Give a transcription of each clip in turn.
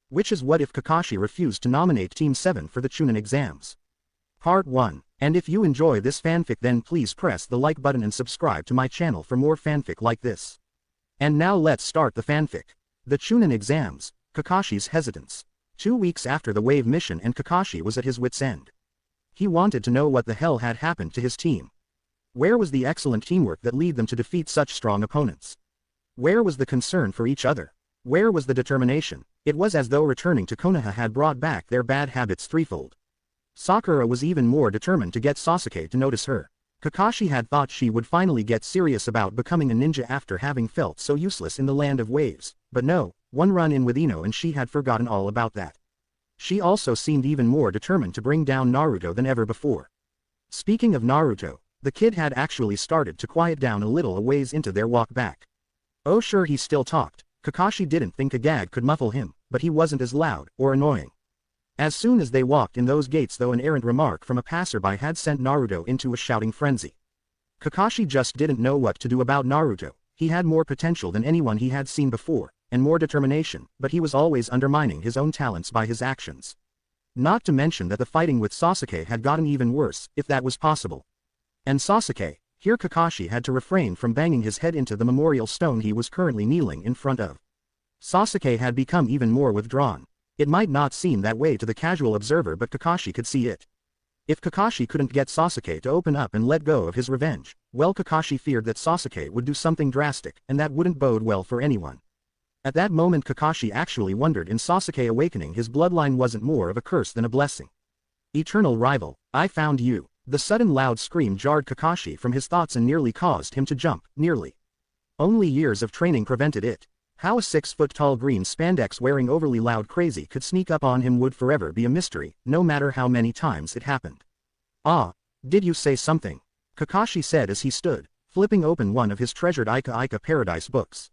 Which is what if Kakashi refused to nominate Team 7 for the Chunin exams. Part 1. And if you enjoy this fanfic then please press the like button and subscribe to my channel for more fanfic like this. And now let's start the fanfic. The Chunin exams, Kakashi's hesitance. 2 weeks after the wave mission and Kakashi was at his wit's end. He wanted to know what the hell had happened to his team. Where was the excellent teamwork that led them to defeat such strong opponents? Where was the concern for each other? Where was the determination? It was as though returning to Konoha had brought back their bad habits threefold. Sakura was even more determined to get Sasuke to notice her. Kakashi had thought she would finally get serious about becoming a ninja after having felt so useless in the land of waves, but no, one run-in with Ino and she had forgotten all about that. She also seemed even more determined to bring down Naruto than ever before. Speaking of Naruto, the kid had actually started to quiet down a little a ways into their walk back. Oh sure he still talked, Kakashi didn't think a gag could muffle him, but he wasn't as loud or annoying. As soon as they walked in those gates though an errant remark from a passerby had sent Naruto into a shouting frenzy. Kakashi just didn't know what to do about Naruto. He had more potential than anyone he had seen before, and more determination, but he was always undermining his own talents by his actions. Not to mention that the fighting with Sasuke had gotten even worse, if that was possible. And Sasuke, here Kakashi had to refrain from banging his head into the memorial stone he was currently kneeling in front of. Sasuke had become even more withdrawn. It might not seem that way to the casual observer but Kakashi could see it. If Kakashi couldn't get Sasuke to open up and let go of his revenge, well Kakashi feared that Sasuke would do something drastic and that wouldn't bode well for anyone. At that moment Kakashi actually wondered in Sasuke awakening his bloodline wasn't more of a curse than a blessing. Eternal rival, I found you. The sudden loud scream jarred Kakashi from his thoughts and nearly caused him to jump, nearly. Only years of training prevented it. How a 6-foot-tall green spandex-wearing overly loud crazy could sneak up on him would forever be a mystery, no matter how many times it happened. Ah, did you say something? Kakashi said as he stood, flipping open one of his treasured Ika Ika Paradise books.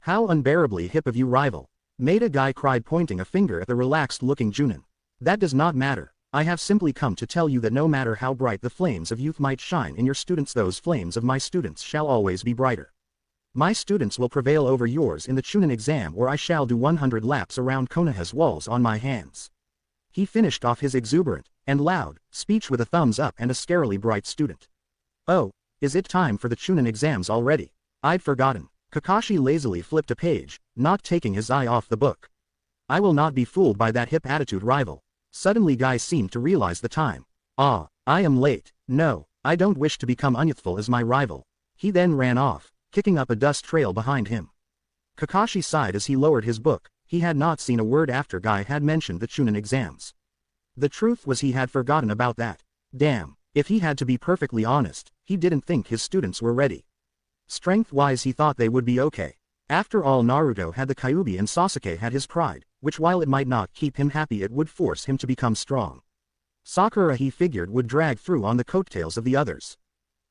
How unbearably hip of you, rival. Maeda Guy cried pointing a finger at the relaxed-looking Chunin. That does not matter. I have simply come to tell you that no matter how bright the flames of youth might shine in your students those flames of my students shall always be brighter. My students will prevail over yours in the Chunin exam or I shall do 100 laps around Konoha's walls on my hands. He finished off his exuberant, and loud, speech with a thumbs up and a scarily bright student. Oh, is it time for the Chunin exams already? I'd forgotten. Kakashi lazily flipped a page, not taking his eye off the book. I will not be fooled by that hip attitude, rival. Suddenly Guy seemed to realize the time. Ah, I am late. No, I don't wish to become unyouthful as my rival. He then ran off, kicking up a dust trail behind him. Kakashi sighed as he lowered his book. He had not seen a word after Guy had mentioned the Chunin exams. The truth was he had forgotten about that. Damn, if he had to be perfectly honest, he didn't think his students were ready. Strength-wise he thought they would be okay. After all Naruto had the Kyuubi and Sasuke had his pride, which while it might not keep him happy it would force him to become strong. Sakura he figured would drag through on the coattails of the others.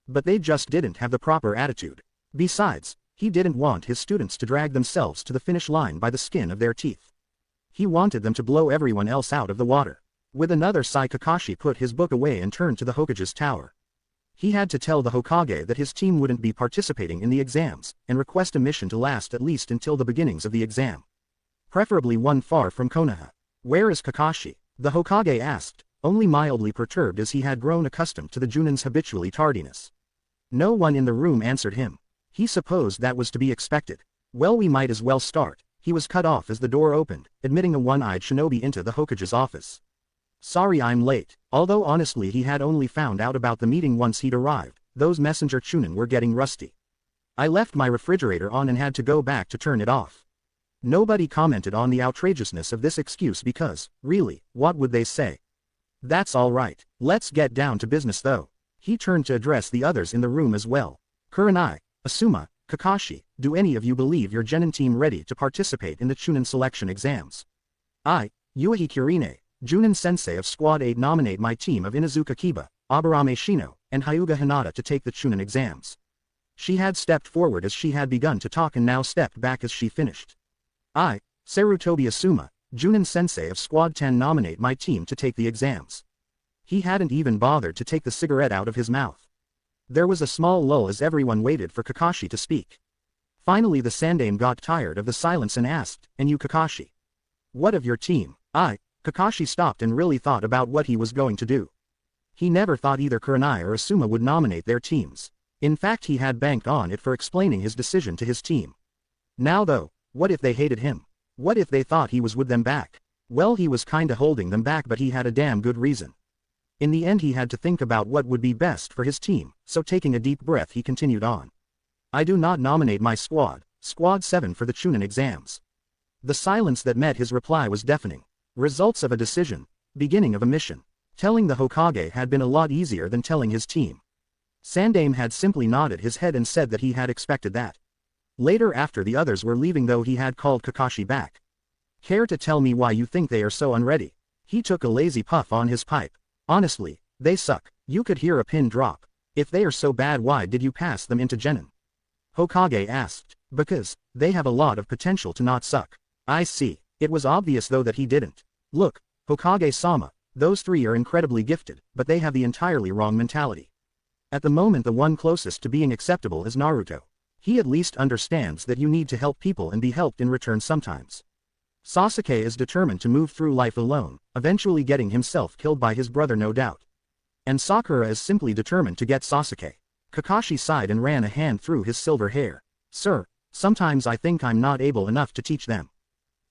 But they just didn't have the proper attitude. Besides, he didn't want his students to drag themselves to the finish line by the skin of their teeth. He wanted them to blow everyone else out of the water. With another sigh Kakashi put his book away and turned to the Hokage's tower. He had to tell the Hokage that his team wouldn't be participating in the exams, and request a mission to last at least until the beginnings of the exam. Preferably one far from Konoha. Where is Kakashi? The Hokage asked, only mildly perturbed as he had grown accustomed to the Junin's habitually tardiness. No one in the room answered him. He supposed that was to be expected. Well, we might as well start. He was cut off as the door opened, admitting a one-eyed shinobi into the Hokage's office. Sorry I'm late. Although honestly he had only found out about the meeting once he'd arrived, those messenger Chunin were getting rusty. I left my refrigerator on and had to go back to turn it off. Nobody commented on the outrageousness of this excuse because, really, what would they say? That's all right. Let's get down to business though. He turned to address the others in the room as well. Kurenai, Asuma, Kakashi, do any of you believe your genin team ready to participate in the Chunin selection exams? I, Yuichi Kurine, Junin Sensei of Squad 8 nominate my team of Inuzuka Kiba, Aburame Shino, and Hyuga Hinata to take the Chunin exams. She had stepped forward as she had begun to talk and now stepped back as she finished. I, Sarutobi Asuma, Junin Sensei of Squad 10 nominate my team to take the exams. He hadn't even bothered to take the cigarette out of his mouth. There was a small lull as everyone waited for Kakashi to speak. Finally the Sandaime got tired of the silence and asked, and you Kakashi? What of your team? Kakashi stopped and really thought about what he was going to do. He never thought either Kurenai or Asuma would nominate their teams. In fact, he had banked on it for explaining his decision to his team. Now though, what if they hated him? What if they thought he was with them back? Well, he was kinda holding them back, but he had a damn good reason. In the end, he had to think about what would be best for his team, so taking a deep breath he continued on. I do not nominate my squad, Squad 7 for the Chunin exams. The silence that met his reply was deafening. Results of a decision, beginning of a mission. Telling the Hokage had been a lot easier than telling his team. Sandaime had simply nodded his head and said that he had expected that. Later, after the others were leaving though, he had called Kakashi back. Care to tell me why you think they are so unready? He took a lazy puff on his pipe. Honestly, they suck. You could hear a pin drop. If they are so bad, why did you pass them into Genin? Hokage asked. Because they have a lot of potential to not suck. I see. It was obvious though that he didn't. Look, Hokage-sama, those three are incredibly gifted, but they have the entirely wrong mentality. At the moment, the one closest to being acceptable is Naruto. He at least understands that you need to help people and be helped in return sometimes. Sasuke is determined to move through life alone, eventually getting himself killed by his brother, no doubt. And Sakura is simply determined to get Sasuke. Kakashi sighed and ran a hand through his silver hair. Sir, sometimes I think I'm not able enough to teach them.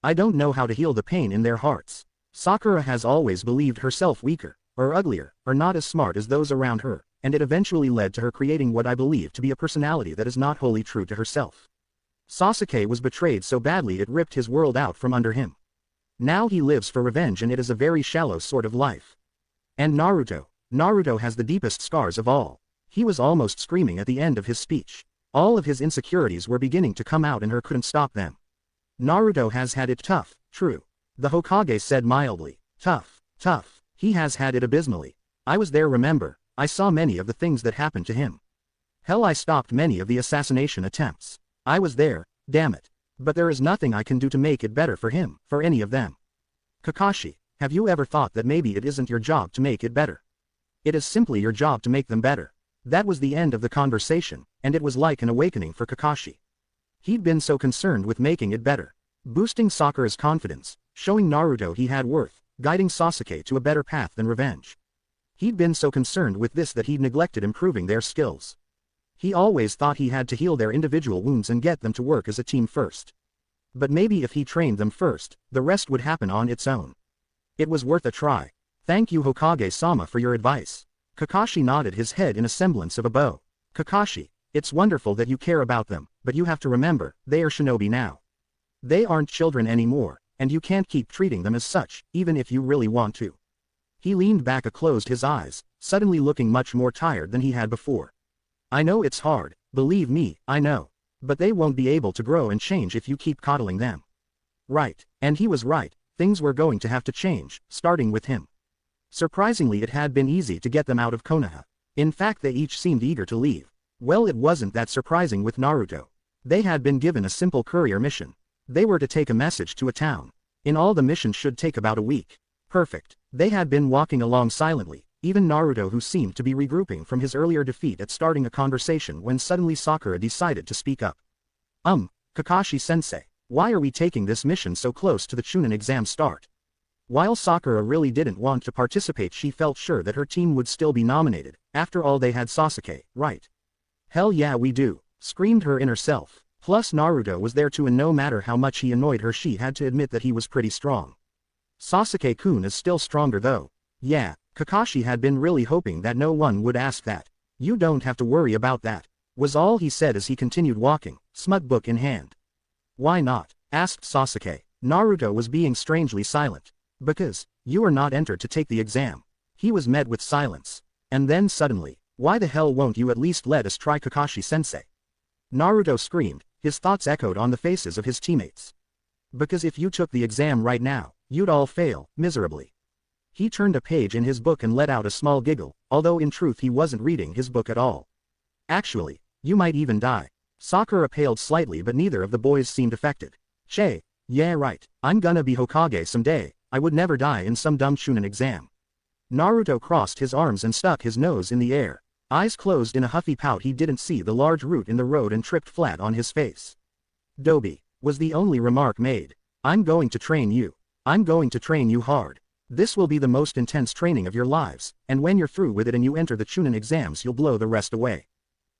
I don't know how to heal the pain in their hearts. Sakura has always believed herself weaker, or uglier, or not as smart as those around her, and it eventually led to her creating what I believe to be a personality that is not wholly true to herself. Sasuke was betrayed so badly it ripped his world out from under him. Now he lives for revenge, and it is a very shallow sort of life. And Naruto has the deepest scars of all. He was almost screaming at the end of his speech. All of his insecurities were beginning to come out and her couldn't stop them. Naruto has had it tough, true. The Hokage said mildly. Tough. He has had it abysmally. I was there, remember. I saw many of the things that happened to him. Hell, I stopped many of the assassination attempts. I was there, damn it. But there is nothing I can do to make it better for him, for any of them. Kakashi, have you ever thought that maybe it isn't your job to make it better? It is simply your job to make them better. That was the end of the conversation, and it was like an awakening for Kakashi. He'd been so concerned with making it better, boosting Sakura's confidence, showing Naruto he had worth, guiding Sasuke to a better path than revenge. He'd been so concerned with this that he'd neglected improving their skills. He always thought he had to heal their individual wounds and get them to work as a team first. But maybe if he trained them first, the rest would happen on its own. It was worth a try. Thank you, Hokage-sama, for your advice. Kakashi nodded his head in a semblance of a bow. Kakashi, it's wonderful that you care about them, but you have to remember, they are shinobi now. They aren't children anymore, and you can't keep treating them as such, even if you really want to. He leaned back and closed his eyes, suddenly looking much more tired than he had before. I know it's hard, believe me, I know. But they won't be able to grow and change if you keep coddling them. Right, and he was right, things were going to have to change, starting with him. Surprisingly, it had been easy to get them out of Konoha. In fact, they each seemed eager to leave. Well, it wasn't that surprising with Naruto. They had been given a simple courier mission. They were to take a message to a town. In all, the mission should take about a week. Perfect. They had been walking along silently, even Naruto, who seemed to be regrouping from his earlier defeat at starting a conversation, when suddenly Sakura decided to speak up. Kakashi-sensei, why are we taking this mission so close to the Chunin exam start? While Sakura really didn't want to participate, she felt sure that her team would still be nominated. After all, they had Sasuke, right? Hell yeah, we do, screamed her inner self. Plus Naruto was there too, and no matter how much he annoyed her, she had to admit that he was pretty strong. Sasuke-kun is still stronger though. Yeah, Kakashi had been really hoping that no one would ask that. You don't have to worry about that, was all he said as he continued walking, smut book in hand. Why not? Asked Sasuke. Naruto was being strangely silent. Because, you are not entered to take the exam. He was met with silence. And then suddenly, why the hell won't you at least let us try, Kakashi-sensei? Naruto screamed, his thoughts echoed on the faces of his teammates. Because if you took the exam right now, you'd all fail, miserably. He turned a page in his book and let out a small giggle, although in truth he wasn't reading his book at all. Actually, you might even die. Sakura paled slightly, but neither of the boys seemed affected. Che, yeah right, I'm gonna be Hokage someday. I would never die in some dumb Chunin exam. Naruto crossed his arms and stuck his nose in the air. Eyes closed in a huffy pout, he didn't see the large root in the road and tripped flat on his face. Dobi, was the only remark made. I'm going to train you. I'm going to train you hard. This will be the most intense training of your lives, and when you're through with it and you enter the Chunin exams you'll blow the rest away.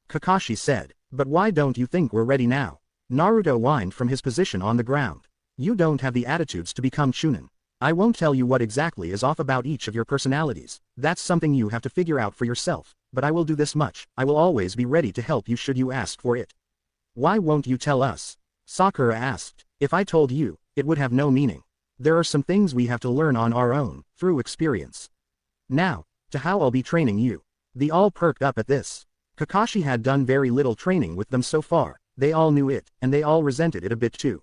Kakashi said, but why don't you think we're ready now? Naruto whined from his position on the ground. You don't have the attitudes to become Chunin. I won't tell you what exactly is off about each of your personalities, that's something you have to figure out for yourself, but I will do this much, I will always be ready to help you should you ask for it. Why won't you tell us? Sakura asked. If I told you, it would have no meaning. There are some things we have to learn on our own, through experience. Now, to how I'll be training you. They all perked up at this. Kakashi had done very little training with them so far, they all knew it, and they all resented it a bit too.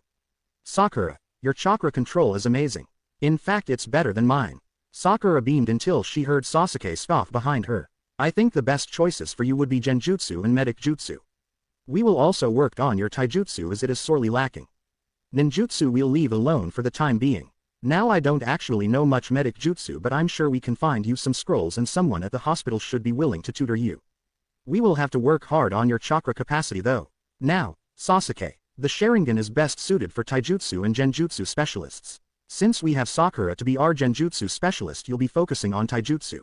Sakura, your chakra control is amazing. In fact it's better than mine. Sakura beamed until she heard Sasuke scoff behind her. I think the best choices for you would be Genjutsu and Medic Jutsu. We will also work on your Taijutsu as it is sorely lacking. Ninjutsu we'll leave alone for the time being. Now I don't actually know much Medic Jutsu but I'm sure we can find you some scrolls and someone at the hospital should be willing to tutor you. We will have to work hard on your chakra capacity though. Now, Sasuke, the Sharingan is best suited for Taijutsu and Genjutsu specialists. Since we have Sakura to be our Genjutsu specialist you'll be focusing on Taijutsu.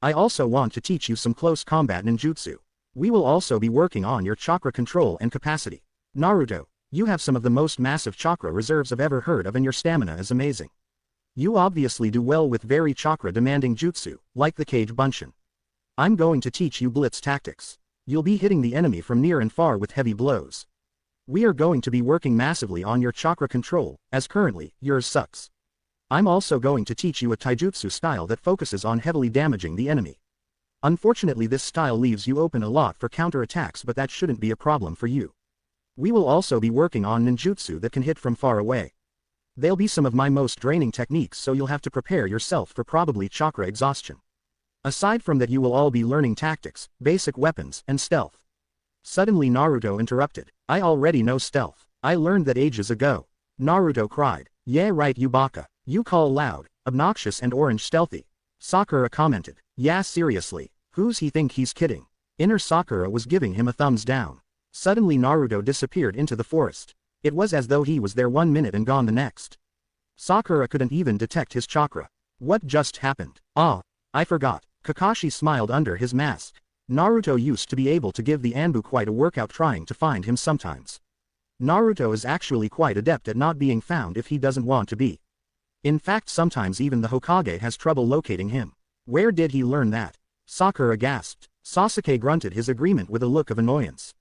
I also want to teach you some close combat ninjutsu. We will also be working on your chakra control and capacity. Naruto, you have some of the most massive chakra reserves I've ever heard of and your stamina is amazing. You obviously do well with very chakra demanding jutsu, like the Cage Bunshin. I'm going to teach you blitz tactics. You'll be hitting the enemy from near and far with heavy blows. We are going to be working massively on your chakra control, as currently, yours sucks. I'm also going to teach you a taijutsu style that focuses on heavily damaging the enemy. Unfortunately this style leaves you open a lot for counterattacks but that shouldn't be a problem for you. We will also be working on ninjutsu that can hit from far away. They'll be some of my most draining techniques so you'll have to prepare yourself for probably chakra exhaustion. Aside from that you will all be learning tactics, basic weapons, and stealth. Suddenly Naruto interrupted. I already know stealth. I learned that ages ago. Naruto cried. Yeah right you baka. You call loud, obnoxious and orange stealthy. Sakura commented. Yeah seriously, who's he think he's kidding? Inner Sakura was giving him a thumbs down. Suddenly Naruto disappeared into the forest. It was as though he was there 1 minute and gone the next. Sakura couldn't even detect his chakra. What just happened? Ah, I forgot. Kakashi smiled under his mask. Naruto used to be able to give the Anbu quite a workout trying to find him sometimes. Naruto is actually quite adept at not being found if he doesn't want to be. In fact sometimes even the Hokage has trouble locating him. Where did he learn that? Sakura gasped. Sasuke grunted his agreement with a look of annoyance.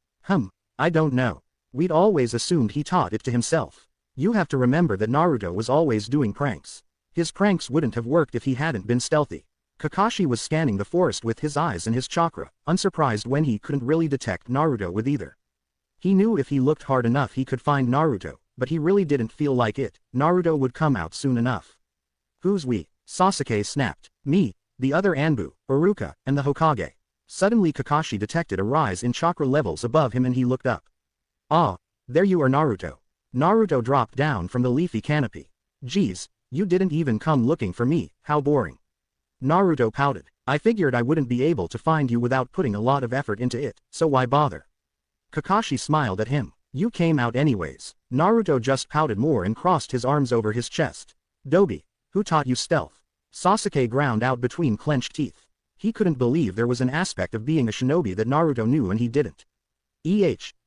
I don't know. We'd always assumed he taught it to himself. You have to remember that Naruto was always doing pranks. His pranks wouldn't have worked if he hadn't been stealthy. Kakashi was scanning the forest with his eyes and his chakra, unsurprised when he couldn't really detect Naruto with either. He knew if he looked hard enough he could find Naruto, but he really didn't feel like it. Naruto would come out soon enough. Who's we? Sasuke snapped. Me, the other Anbu, Iruka, and the Hokage. Suddenly Kakashi detected a rise in chakra levels above him and he looked up. Ah, there you are Naruto. Naruto dropped down from the leafy canopy. Geez, you didn't even come looking for me, how boring. Naruto pouted. I figured I wouldn't be able to find you without putting a lot of effort into it, so why bother? Kakashi smiled at him. You came out anyways. Naruto just pouted more and crossed his arms over his chest. Dobi, who taught you stealth? Sasuke ground out between clenched teeth. He couldn't believe there was an aspect of being a shinobi that Naruto knew and he didn't.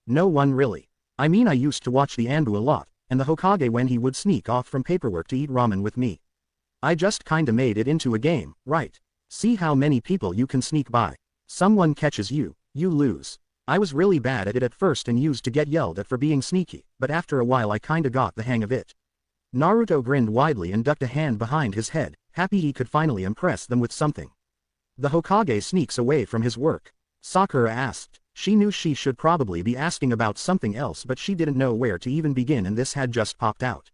No one really. I mean I used to watch the Anbu a lot, and the Hokage when he would sneak off from paperwork to eat ramen with me. I just kinda made it into a game, right? See how many people you can sneak by. Someone catches you, you lose. I was really bad at it at first and used to get yelled at for being sneaky, but after a while I kinda got the hang of it. Naruto grinned widely and ducked a hand behind his head, happy he could finally impress them with something. The Hokage sneaks away from his work. Sakura asked. She knew she should probably be asking about something else but she didn't know where to even begin and this had just popped out.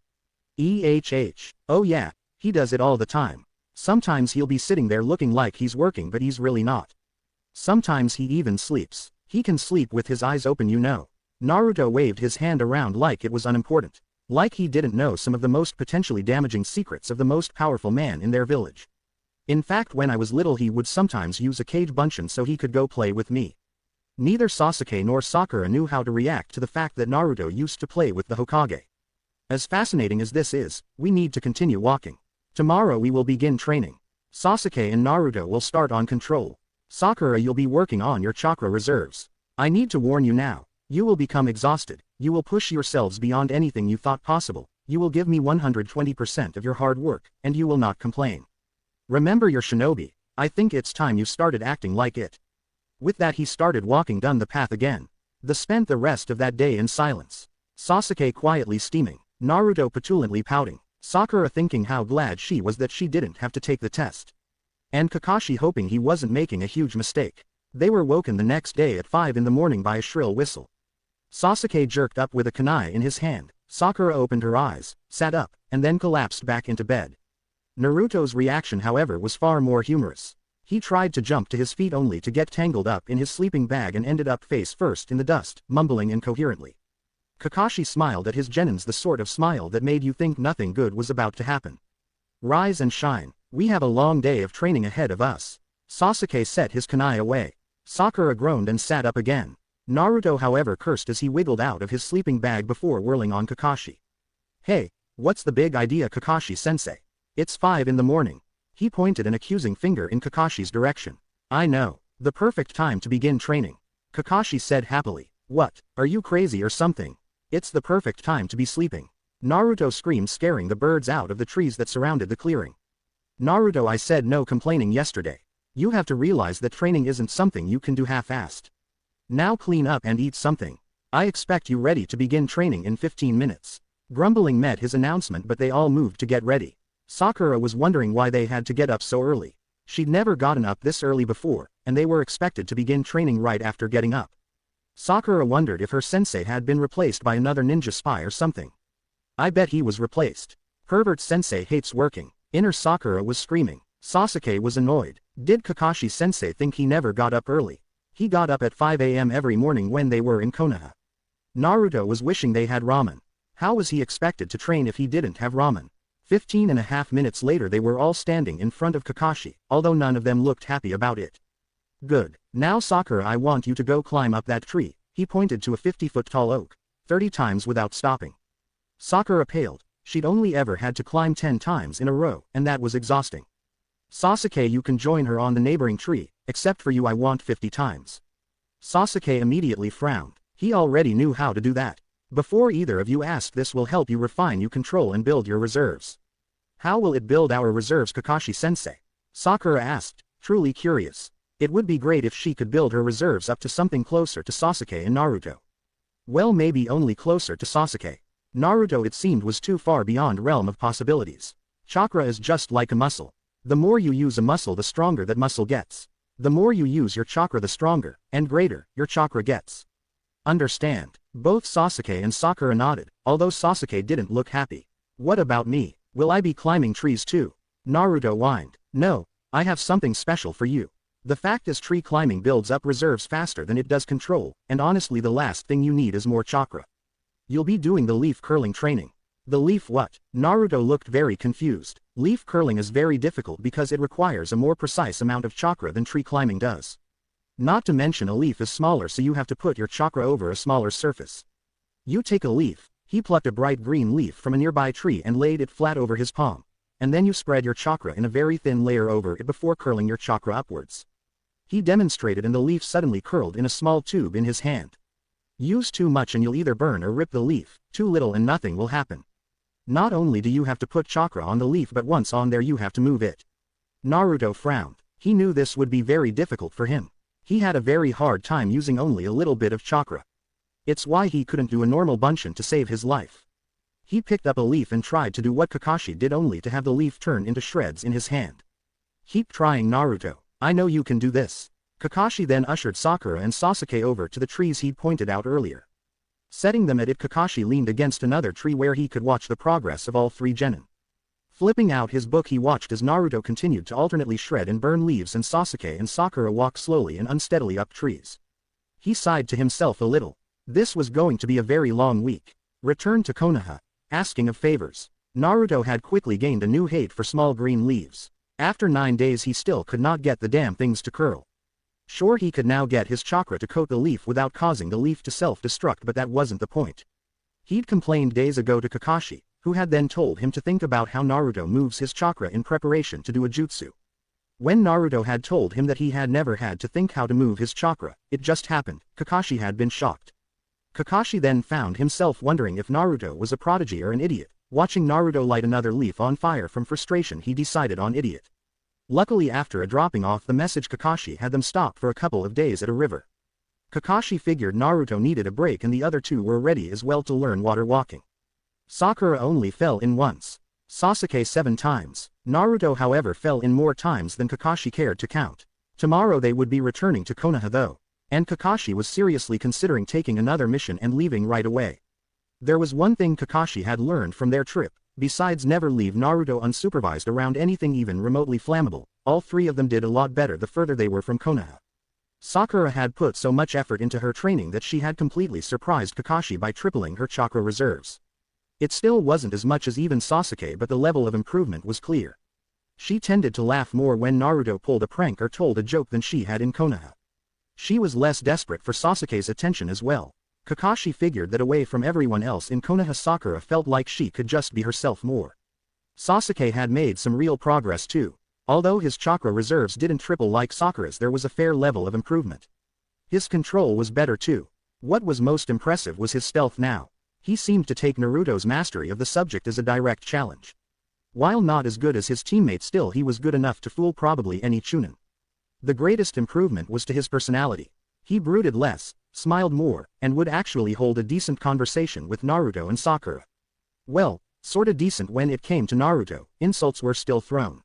Oh yeah, he does it all the time. Sometimes he'll be sitting there looking like he's working but he's really not. Sometimes he even sleeps. He can sleep with his eyes open you know. Naruto waved his hand around like it was unimportant. Like he didn't know some of the most potentially damaging secrets of the most powerful man in their village. In fact when I was little he would sometimes use a Cage Bunshin so he could go play with me. Neither Sasuke nor Sakura knew how to react to the fact that Naruto used to play with the Hokage. As fascinating as this is, we need to continue walking. Tomorrow we will begin training. Sasuke and Naruto will start on control. Sakura, you'll be working on your chakra reserves. I need to warn you now. You will become exhausted, you will push yourselves beyond anything you thought possible, you will give me 120% of your hard work, and you will not complain. Remember your shinobi, I think it's time you started acting like it. With that he started walking down the path again. They spent the rest of that day in silence. Sasuke quietly steaming, Naruto petulantly pouting, Sakura thinking how glad she was that she didn't have to take the test. And Kakashi hoping he wasn't making a huge mistake. They were woken the next day at 5 in the morning by a shrill whistle. Sasuke jerked up with a kunai in his hand, Sakura opened her eyes, sat up, and then collapsed back into bed. Naruto's reaction however was far more humorous. He tried to jump to his feet only to get tangled up in his sleeping bag and ended up face first in the dust, mumbling incoherently. Kakashi smiled at his genins, the sort of smile that made you think nothing good was about to happen. Rise and shine, we have a long day of training ahead of us. Sasuke set his kunai away. Sakura groaned and sat up again. Naruto however cursed as he wiggled out of his sleeping bag before whirling on Kakashi. Hey, what's the big idea, Kakashi-sensei? It's 5 in the morning. He pointed an accusing finger in Kakashi's direction. I know, the perfect time to begin training. Kakashi said happily. What, are you crazy or something? It's the perfect time to be sleeping. Naruto screamed, scaring the birds out of the trees that surrounded the clearing. Naruto, I said no complaining yesterday. You have to realize that training isn't something you can do half-assed. Now clean up and eat something. I expect you ready to begin training in 15 minutes. Grumbling met his announcement, but they all moved to get ready. Sakura was wondering why they had to get up so early. She'd never gotten up this early before, and they were expected to begin training right after getting up. Sakura wondered if her sensei had been replaced by another ninja spy or something. I bet he was replaced. Pervert sensei hates working. Inner Sakura was screaming. Sasuke was annoyed. Did Kakashi sensei think he never got up early? He got up at 5 a.m. every morning when they were in Konoha. Naruto was wishing they had ramen. How was he expected to train if he didn't have ramen? 15.5 minutes later they were all standing in front of Kakashi, although none of them looked happy about it. Good. Now Sakura, I want you to go climb up that tree. He pointed to a 50-foot tall oak. 30 times without stopping. Sakura paled. She'd only ever had to climb 10 times in a row, and that was exhausting. Sasuke, you can join her on the neighboring tree, except for you I want 50 times. Sasuke immediately frowned. He already knew how to do that. Before either of you asked, this will help you refine you control and build your reserves. How will it build our reserves, Kakashi-sensei? Sakura asked, truly curious. It would be great if she could build her reserves up to something closer to Sasuke and Naruto. Well, maybe only closer to Sasuke. Naruto, it seemed, was too far beyond realm of possibilities. Chakra is just like a muscle. The more you use a muscle, the stronger that muscle gets. The more you use your chakra, the stronger and greater your chakra gets. Understand? Both Sasuke and Sakura nodded, although Sasuke didn't look happy. What about me? Will I be climbing trees too? Naruto whined. No, I have something special for you. The fact is, tree climbing builds up reserves faster than it does control, and honestly the last thing you need is more chakra. You'll be doing the leaf curling training. The leaf what? Naruto looked very confused. Leaf curling is very difficult because it requires a more precise amount of chakra than tree climbing does. Not to mention a leaf is smaller, so you have to put your chakra over a smaller surface. You take a leaf. He plucked a bright green leaf from a nearby tree and laid it flat over his palm. And then you spread your chakra in a very thin layer over it before curling your chakra upwards. He demonstrated, and the leaf suddenly curled in a small tube in his hand. Use too much and you'll either burn or rip the leaf, too little and nothing will happen. Not only do you have to put chakra on the leaf, but once on there you have to move it. Naruto frowned. He knew this would be very difficult for him. He had a very hard time using only a little bit of chakra. It's why he couldn't do a normal bunshin to save his life. He picked up a leaf and tried to do what Kakashi did, only to have the leaf turn into shreds in his hand. Keep trying, Naruto. I know you can do this. Kakashi then ushered Sakura and Sasuke over to the trees he'd pointed out earlier. Setting them at it, Kakashi leaned against another tree where he could watch the progress of all three genin. Flipping out his book, he watched as Naruto continued to alternately shred and burn leaves, and Sasuke and Sakura walked slowly and unsteadily up trees. He sighed to himself a little. This was going to be a very long week. Return to Konoha. Asking of favors. Naruto had quickly gained a new hate for small green leaves. After 9 days he still could not get the damn things to curl. Sure, he could now get his chakra to coat the leaf without causing the leaf to self-destruct, but that wasn't the point. He'd complained days ago to Kakashi, who had then told him to think about how Naruto moves his chakra in preparation to do a jutsu. When Naruto had told him that he had never had to think how to move his chakra, it just happened, Kakashi had been shocked. Kakashi then found himself wondering if Naruto was a prodigy or an idiot. Watching Naruto light another leaf on fire from frustration, he decided on idiot. Luckily, after dropping off the message, Kakashi had them stop for a couple of days at a river. Kakashi figured Naruto needed a break and the other two were ready as well to learn water walking. Sakura only fell in once. Sasuke 7 times. Naruto however fell in more times than Kakashi cared to count. Tomorrow they would be returning to Konoha though, and Kakashi was seriously considering taking another mission and leaving right away. There was one thing Kakashi had learned from their trip, besides never leave Naruto unsupervised around anything even remotely flammable. All three of them did a lot better the further they were from Konoha. Sakura had put so much effort into her training that she had completely surprised Kakashi by tripling her chakra reserves. It still wasn't as much as even Sasuke, but the level of improvement was clear. She tended to laugh more when Naruto pulled a prank or told a joke than she had in Konoha. She was less desperate for Sasuke's attention as well. Kakashi figured that away from everyone else in Konoha, Sakura felt like she could just be herself more. Sasuke had made some real progress too. Although his chakra reserves didn't triple like Sakura's, there was a fair level of improvement. His control was better too. What was most impressive was his stealth now. He seemed to take Naruto's mastery of the subject as a direct challenge. While not as good as his teammates, still he was good enough to fool probably any Chunin. The greatest improvement was to his personality. He brooded less, smiled more, and would actually hold a decent conversation with Naruto and Sakura. Well, sorta decent when it came to Naruto. Insults were still thrown.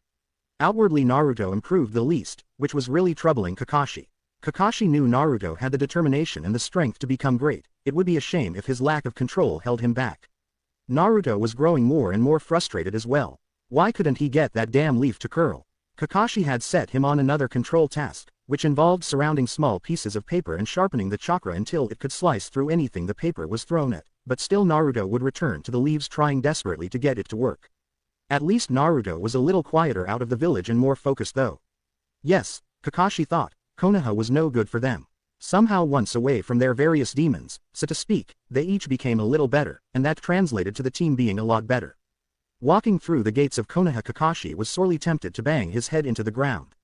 Outwardly Naruto improved the least, which was really troubling Kakashi. Kakashi knew Naruto had the determination and the strength to become great. It would be a shame if his lack of control held him back. Naruto was growing more and more frustrated as well. Why couldn't he get that damn leaf to curl? Kakashi had set him on another control task, which involved surrounding small pieces of paper and sharpening the chakra until it could slice through anything the paper was thrown at, but still Naruto would return to the leaves, trying desperately to get it to work. At least Naruto was a little quieter out of the village and more focused though. Yes, Kakashi thought, Konoha was no good for them. Somehow once away from their various demons, so to speak, they each became a little better, and that translated to the team being a lot better. Walking through the gates of Konoha, Kakashi was sorely tempted to bang his head into the ground.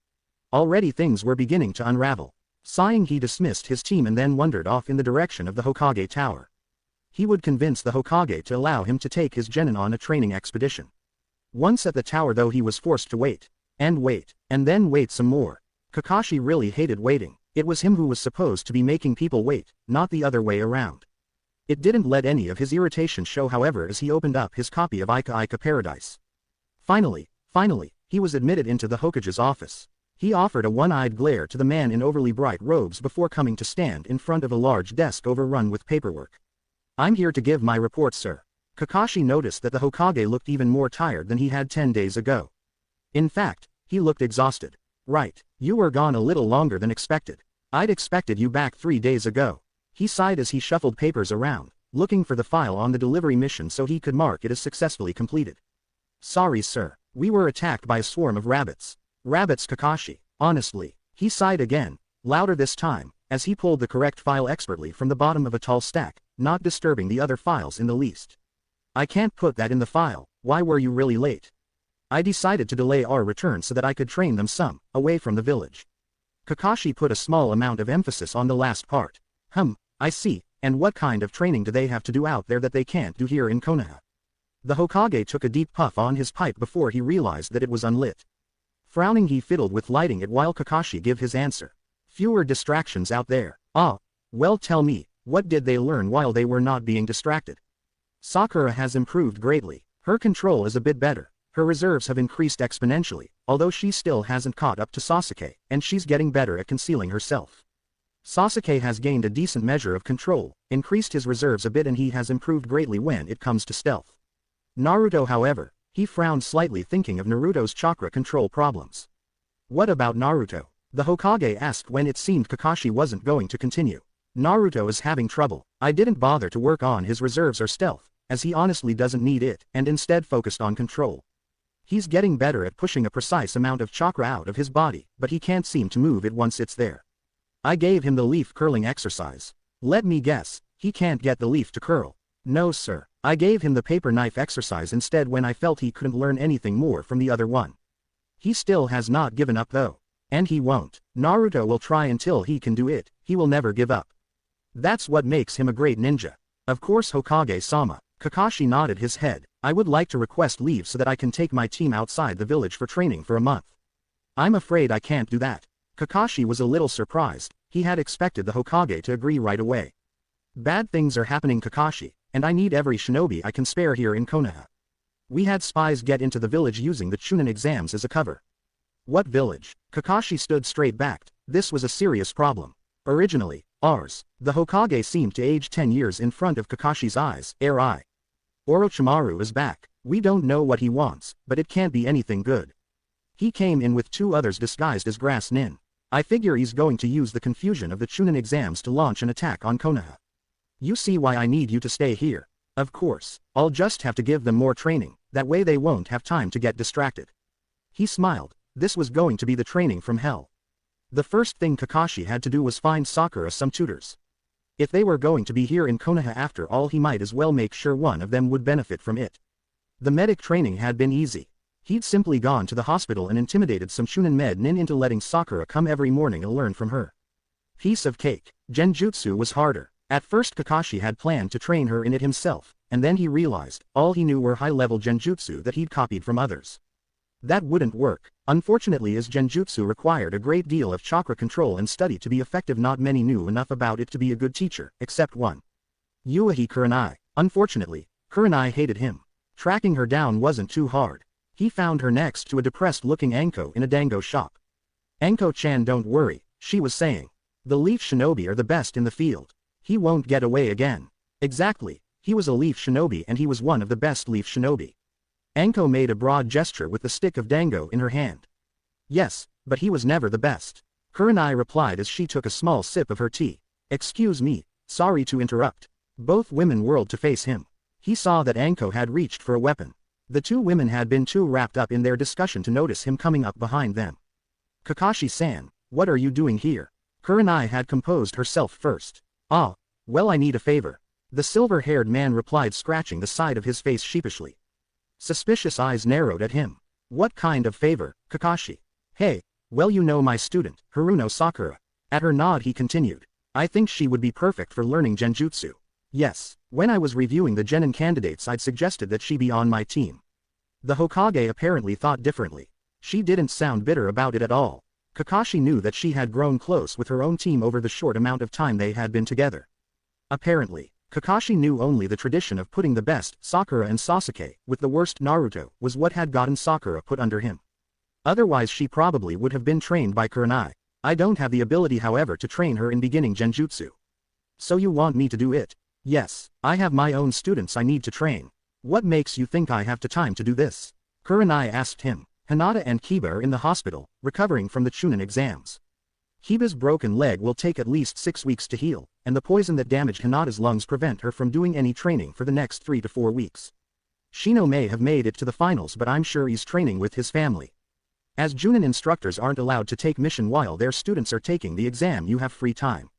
Already things were beginning to unravel. Sighing, he dismissed his team and then wandered off in the direction of the Hokage Tower. He would convince the Hokage to allow him to take his genin on a training expedition. Once at the tower though, he was forced to wait, and then wait some more. Kakashi really hated waiting. It was him who was supposed to be making people wait, not the other way around. It didn't let any of his irritation show however as he opened up his copy of Ika Ika Paradise. Finally, he was admitted into the Hokage's office. He offered a one-eyed glare to the man in overly bright robes before coming to stand in front of a large desk overrun with paperwork. "I'm here to give my report, sir." Kakashi noticed that the Hokage looked even more tired than he had 10 days ago. In fact, he looked exhausted. "Right, you were gone a little longer than expected. I'd expected you back 3 days ago." He sighed as he shuffled papers around, looking for the file on the delivery mission so he could mark it as successfully completed. "Sorry sir, we were attacked by a swarm of rabbits." "Rabbits, Kakashi, honestly." He sighed again, louder this time, as he pulled the correct file expertly from the bottom of a tall stack, not disturbing the other files in the least. "I can't put that in the file. Why were you really late?" "I decided to delay our return so that I could train them some, away from the village." Kakashi put a small amount of emphasis on the last part. I see, and what kind of training do they have to do out there that they can't do here in Konoha?" The Hokage took a deep puff on his pipe before he realized that it was unlit. Frowning, he fiddled with lighting it while Kakashi gave his answer. "Fewer distractions out there." "Ah, well, tell me, what did they learn while they were not being distracted?" "Sakura has improved greatly. Her control is a bit better. Her reserves have increased exponentially, although she still hasn't caught up to Sasuke, and she's getting better at concealing herself. Sasuke has gained a decent measure of control, increased his reserves a bit, and he has improved greatly when it comes to stealth. Naruto, however," he frowned slightly thinking of Naruto's chakra control problems. "What about Naruto?" the Hokage asked when it seemed Kakashi wasn't going to continue. "Naruto is having trouble. I didn't bother to work on his reserves or stealth, as he honestly doesn't need it, and instead focused on control. He's getting better at pushing a precise amount of chakra out of his body, but he can't seem to move it once it's there. I gave him the leaf curling exercise. Let me guess, he can't get the leaf to curl." No sir, I gave him the paper knife exercise instead when I felt he couldn't learn anything more from the other one. He still has not given up though. And he won't. Naruto will try until he can do it, he will never give up. That's what makes him a great ninja. Of course Hokage-sama. Kakashi nodded his head. I would like to request leave so that I can take my team outside the village for training for a month. I'm afraid I can't do that. Kakashi was a little surprised, he had expected the Hokage to agree right away. Bad things are happening Kakashi, and I need every shinobi I can spare here in Konoha. We had spies get into the village using the Chunin exams as a cover. What village? Kakashi stood straight backed, this was a serious problem. Originally, ours. The Hokage seemed to age 10 years in front of Kakashi's eyes, Orochimaru is back. We don't know what he wants, but it can't be anything good. He came in with 2 others disguised as grass nin. I figure he's going to use the confusion of the Chunin exams to launch an attack on Konoha. You see why I need you to stay here. Of course, I'll just have to give them more training, that way they won't have time to get distracted. He smiled. This was going to be the training from hell. The first thing Kakashi had to do was find Sakura some tutors. If they were going to be here in Konoha after all, he might as well make sure one of them would benefit from it. The medic training had been easy. He'd simply gone to the hospital and intimidated some Chunin med nin into letting Sakura come every morning and learn from her. Piece of cake. Genjutsu was harder. At first Kakashi had planned to train her in it himself, and then he realized all he knew were high-level genjutsu that he'd copied from others. That wouldn't work. Unfortunately, as genjutsu required a great deal of chakra control and study to be effective, not many knew enough about it to be a good teacher, except one. Uchiha Kurenai. Unfortunately, Kurenai hated him. Tracking her down wasn't too hard. He found her next to a depressed-looking Anko in a dango shop. Anko-chan, don't worry, she was saying. The leaf shinobi are the best in the field. He won't get away again. Exactly, he was a leaf shinobi and he was one of the best leaf shinobi. Anko made a broad gesture with the stick of dango in her hand. Yes, but he was never the best. Kurenai replied as she took a small sip of her tea. Excuse me, sorry to interrupt. Both women whirled to face him. He saw that Anko had reached for a weapon. The 2 women had been too wrapped up in their discussion to notice him coming up behind them. Kakashi-san, what are you doing here? Kurenai had composed herself first. Ah, well, I need a favor. The silver-haired man replied, scratching the side of his face sheepishly. Suspicious eyes narrowed at him. What kind of favor, Kakashi? Hey, well, you know my student, Haruno Sakura. At her nod he continued. I think she would be perfect for learning genjutsu. Yes, when I was reviewing the genin candidates I'd suggested that she be on my team. The Hokage apparently thought differently. She didn't sound bitter about it at all. Kakashi knew that she had grown close with her own team over the short amount of time they had been together. Apparently, Kakashi knew only the tradition of putting the best, Sakura and Sasuke, with the worst, Naruto, was what had gotten Sakura put under him. Otherwise she probably would have been trained by Kurenai. I don't have the ability however to train her in beginning genjutsu. So you want me to do it? Yes, I have my own students I need to train. What makes you think I have the time to do this? Kurenai asked him. Hinata and Kiba are in the hospital, recovering from the Chunin exams. Kiba's broken leg will take at least 6 weeks to heal, and the poison that damaged Hinata's lungs prevent her from doing any training for the next 3 to 4 weeks. Shino may have made it to the finals, but I'm sure he's training with his family. As Chunin instructors aren't allowed to take mission while their students are taking the exam, you have free time.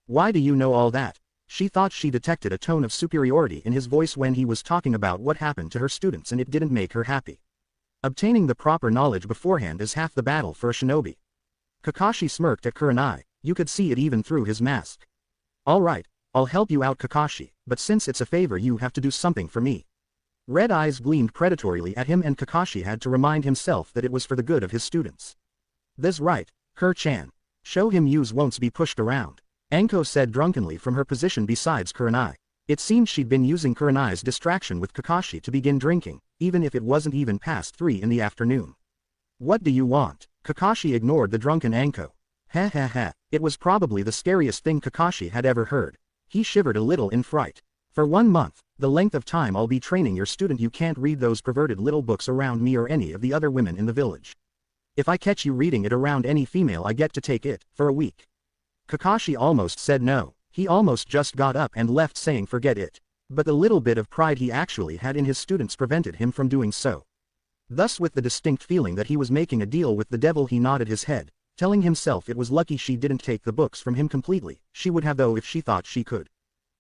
Why do you know all that? She thought she detected a tone of superiority in his voice when he was talking about what happened to her students, and it didn't make her happy. Obtaining the proper knowledge beforehand is half the battle for a shinobi. Kakashi smirked at Kurenai. You could see it even through his mask. Alright, I'll help you out, Kakashi, but since it's a favor you have to do something for me. Red eyes gleamed predatorily at him, and Kakashi had to remind himself that it was for the good of his students. That's right, Kur-chan. Show him use won't be pushed around. Anko said drunkenly from her position beside Kurenai. It seemed she'd been using Kurenai's distraction with Kakashi to begin drinking, even if it wasn't even past 3 in the afternoon. What do you want? Kakashi ignored the drunken Anko. Ha ha ha, it was probably the scariest thing Kakashi had ever heard. He shivered a little in fright. For 1 month, the length of time I'll be training your student, you can't read those perverted little books around me or any of the other women in the village. If I catch you reading it around any female, I get to take it, for a week. Kakashi almost said no. He almost just got up and left saying forget it. But the little bit of pride he actually had in his students prevented him from doing so. Thus, with the distinct feeling that he was making a deal with the devil, he nodded his head, telling himself it was lucky she didn't take the books from him completely. She would have though if she thought she could.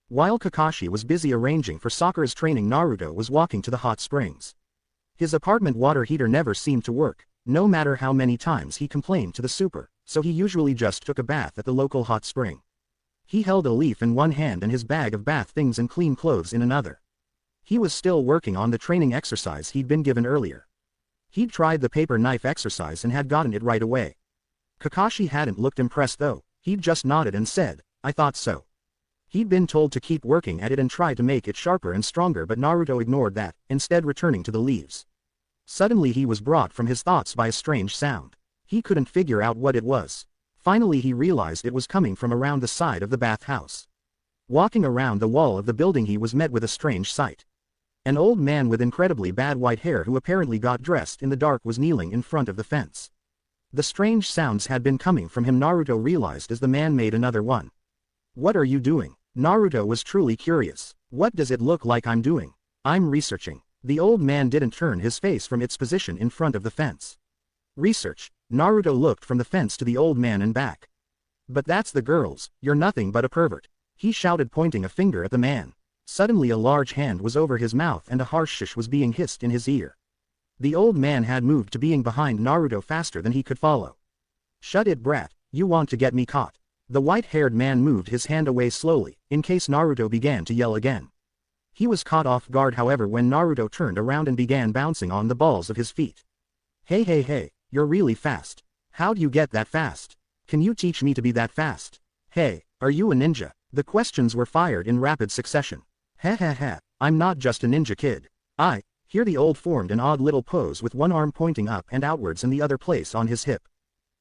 While Kakashi was busy arranging for Sakura's training, Naruto was walking to the hot springs. His apartment water heater never seemed to work, no matter how many times he complained to the super, so he usually just took a bath at the local hot spring. He held a leaf in one hand and his bag of bath things and clean clothes in another. He was still working on the training exercise he'd been given earlier. He'd tried the paper knife exercise and had gotten it right away. Kakashi hadn't looked impressed though, he'd just nodded and said, "I thought so." He'd been told to keep working at it and try to make it sharper and stronger, but Naruto ignored that, instead returning to the leaves. Suddenly he was brought from his thoughts by a strange sound. He couldn't figure out what it was. Finally he realized it was coming from around the side of the bathhouse. Walking around the wall of the building he was met with a strange sight. An old man with incredibly bad white hair who apparently got dressed in the dark was kneeling in front of the fence. The strange sounds had been coming from him, Naruto realized as the man made another one. "What are you doing?" Naruto was truly curious. "What does it look like I'm doing?" "I'm researching." The old man didn't turn his face from its position in front of the fence. "Research?" Naruto looked from the fence to the old man and back. "But that's the girls, you're nothing but a pervert," he shouted, pointing a finger at the man. Suddenly a large hand was over his mouth and a harsh shish was being hissed in his ear. The old man had moved to being behind Naruto faster than he could follow. "Shut it, brat, you want to get me caught." The white-haired man moved his hand away slowly, in case Naruto began to yell again. He was caught off guard however when Naruto turned around and began bouncing on the balls of his feet. Hey, you're really fast. How'd you get that fast? Can you teach me to be that fast? Hey, are you a ninja?" The questions were fired in rapid succession. "Ha, I'm not just a ninja kid. Here the old formed an odd little pose with one arm pointing up and outwards and the other place on his hip.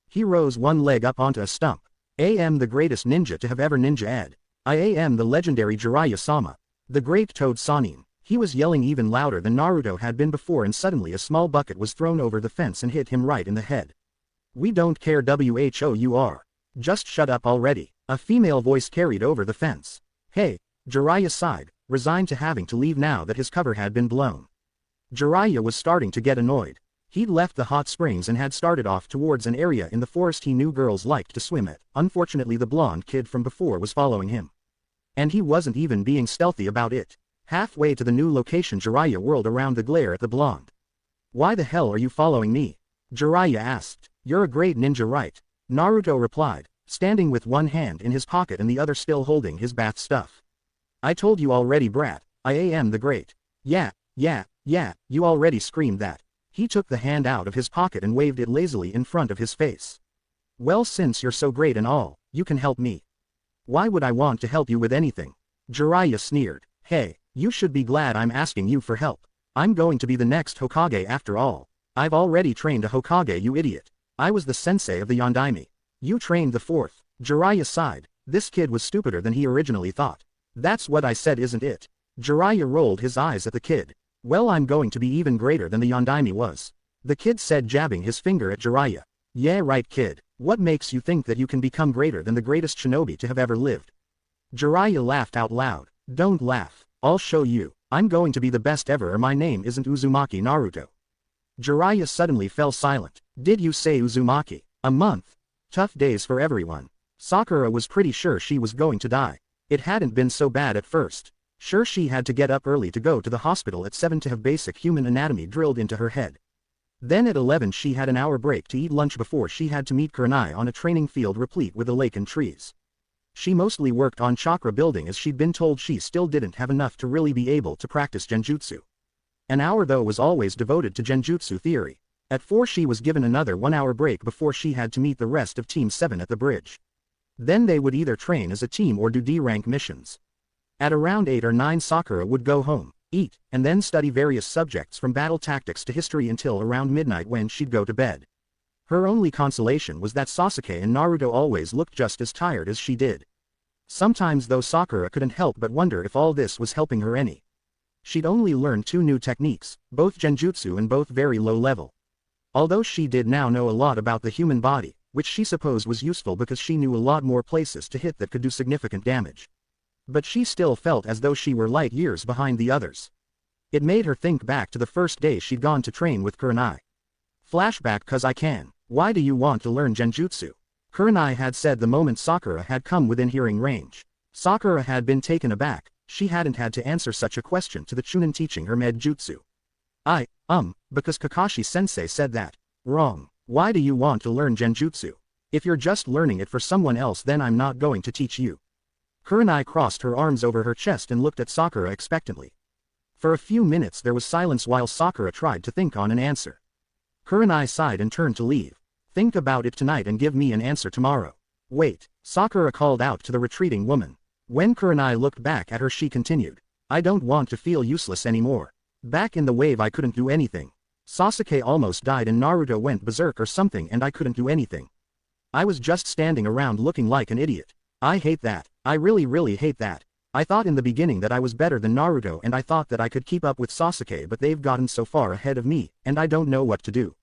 He rose one leg up onto a stump. "I am the greatest ninja to have ever ninja-ed. I am the legendary Jiraiya-sama. The great Toad Sanin." He was yelling even louder than Naruto had been before, and suddenly a small bucket was thrown over the fence and hit him right in the head. "We don't care who. Just shut up already," a female voice carried over the fence. "Hey," Jiraiya sighed, resigned to having to leave now that his cover had been blown. Jiraiya was starting to get annoyed. He'd left the hot springs and had started off towards an area in the forest he knew girls liked to swim at. Unfortunately the blonde kid from before was following him. And he wasn't even being stealthy about it. Halfway to the new location Jiraiya whirled around the glare at the blonde. "Why the hell are you following me?" Jiraiya asked. "You're a great ninja, right?" Naruto replied, standing with one hand in his pocket and the other still holding his bath stuff. "I told you already, brat, I am the great." Yeah, you already screamed that." He took the hand out of his pocket and waved it lazily in front of his face. "Well, since you're so great and all, you can help me." "Why would I want to help you with anything?" Jiraiya sneered. "Hey, you should be glad I'm asking you for help. I'm going to be the next Hokage after all. I've already trained a Hokage, you idiot. I was the sensei of the Yondaime. You trained the fourth." Jiraiya sighed. This kid was stupider than he originally thought. "That's what I said, isn't it?" Jiraiya rolled his eyes at the kid. "Well, I'm going to be even greater than the Yondaime was," the kid said, jabbing his finger at Jiraiya. "Yeah right, kid, what makes you think that you can become greater than the greatest shinobi to have ever lived?" Jiraiya laughed out loud. "Don't laugh, I'll show you. I'm going to be the best ever, or my name isn't Uzumaki Naruto." Jiraiya suddenly fell silent. "Did you say Uzumaki? A month? Tough days for everyone." Sakura was pretty sure she was going to die. It hadn't been so bad at first. Sure, she had to get up early to go to the hospital at 7 to have basic human anatomy drilled into her head. Then at 11 she had an hour break to eat lunch before she had to meet Kurenai on a training field replete with a lake and trees. She mostly worked on chakra building as she'd been told she still didn't have enough to really be able to practice genjutsu. An hour though was always devoted to genjutsu theory. At 4 she was given another 1 hour break before she had to meet the rest of Team 7 at the bridge. Then they would either train as a team or do D-rank missions. At around 8 or 9 Sakura would go home, eat, and then study various subjects from battle tactics to history until around midnight when she'd go to bed. Her only consolation was that Sasuke and Naruto always looked just as tired as she did. Sometimes though Sakura couldn't help but wonder if all this was helping her any. She'd only learned 2 new techniques, both genjutsu and both very low level. Although she did now know a lot about the human body, which she supposed was useful because she knew a lot more places to hit that could do significant damage. But she still felt as though she were light years behind the others. It made her think back to the first day she'd gone to train with Kurenai. Flashback, "'Cause I can. Why do you want to learn genjutsu?" Kurenai had said the moment Sakura had come within hearing range. Sakura had been taken aback. She hadn't had to answer such a question to the Chunin teaching her med jutsu. Because Kakashi-sensei said that. Wrong. Why do you want to learn genjutsu? If you're just learning it for someone else, then I'm not going to teach you. Kurenai crossed her arms over her chest and looked at Sakura expectantly. For a few minutes there was silence while Sakura tried to think on an answer. Kurenai sighed and turned to leave. Think about it tonight and give me an answer tomorrow. Wait, Sakura called out to the retreating woman. When Kurenai looked back at her, she continued. I don't want to feel useless anymore. Back in the wave I couldn't do anything. Sasuke almost died and Naruto went berserk or something and I couldn't do anything. I was just standing around looking like an idiot. I hate that. I really hate that. I thought in the beginning that I was better than Naruto and I thought that I could keep up with Sasuke, but they've gotten so far ahead of me, and I don't know what to do.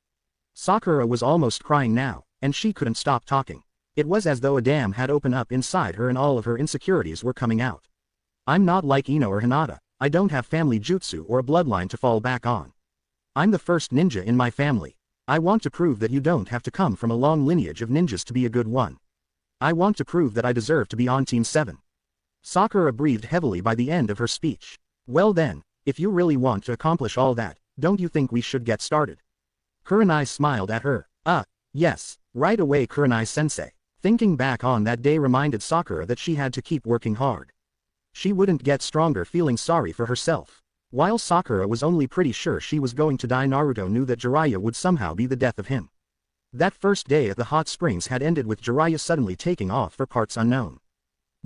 Sakura was almost crying now, and she couldn't stop talking. It was as though a dam had opened up inside her and all of her insecurities were coming out. I'm not like Ino or Hinata. I don't have family jutsu or a bloodline to fall back on. I'm the first ninja in my family. I want to prove that you don't have to come from a long lineage of ninjas to be a good one. I want to prove that I deserve to be on Team 7. Sakura breathed heavily by the end of her speech. Well then, if you really want to accomplish all that, don't you think we should get started? Kurenai smiled at her. Yes, right away Kurenai-sensei. Thinking back on that day reminded Sakura that she had to keep working hard. She wouldn't get stronger feeling sorry for herself. While Sakura was only pretty sure she was going to die, Naruto knew that Jiraiya would somehow be the death of him. That first day at the hot springs had ended with Jiraiya suddenly taking off for parts unknown.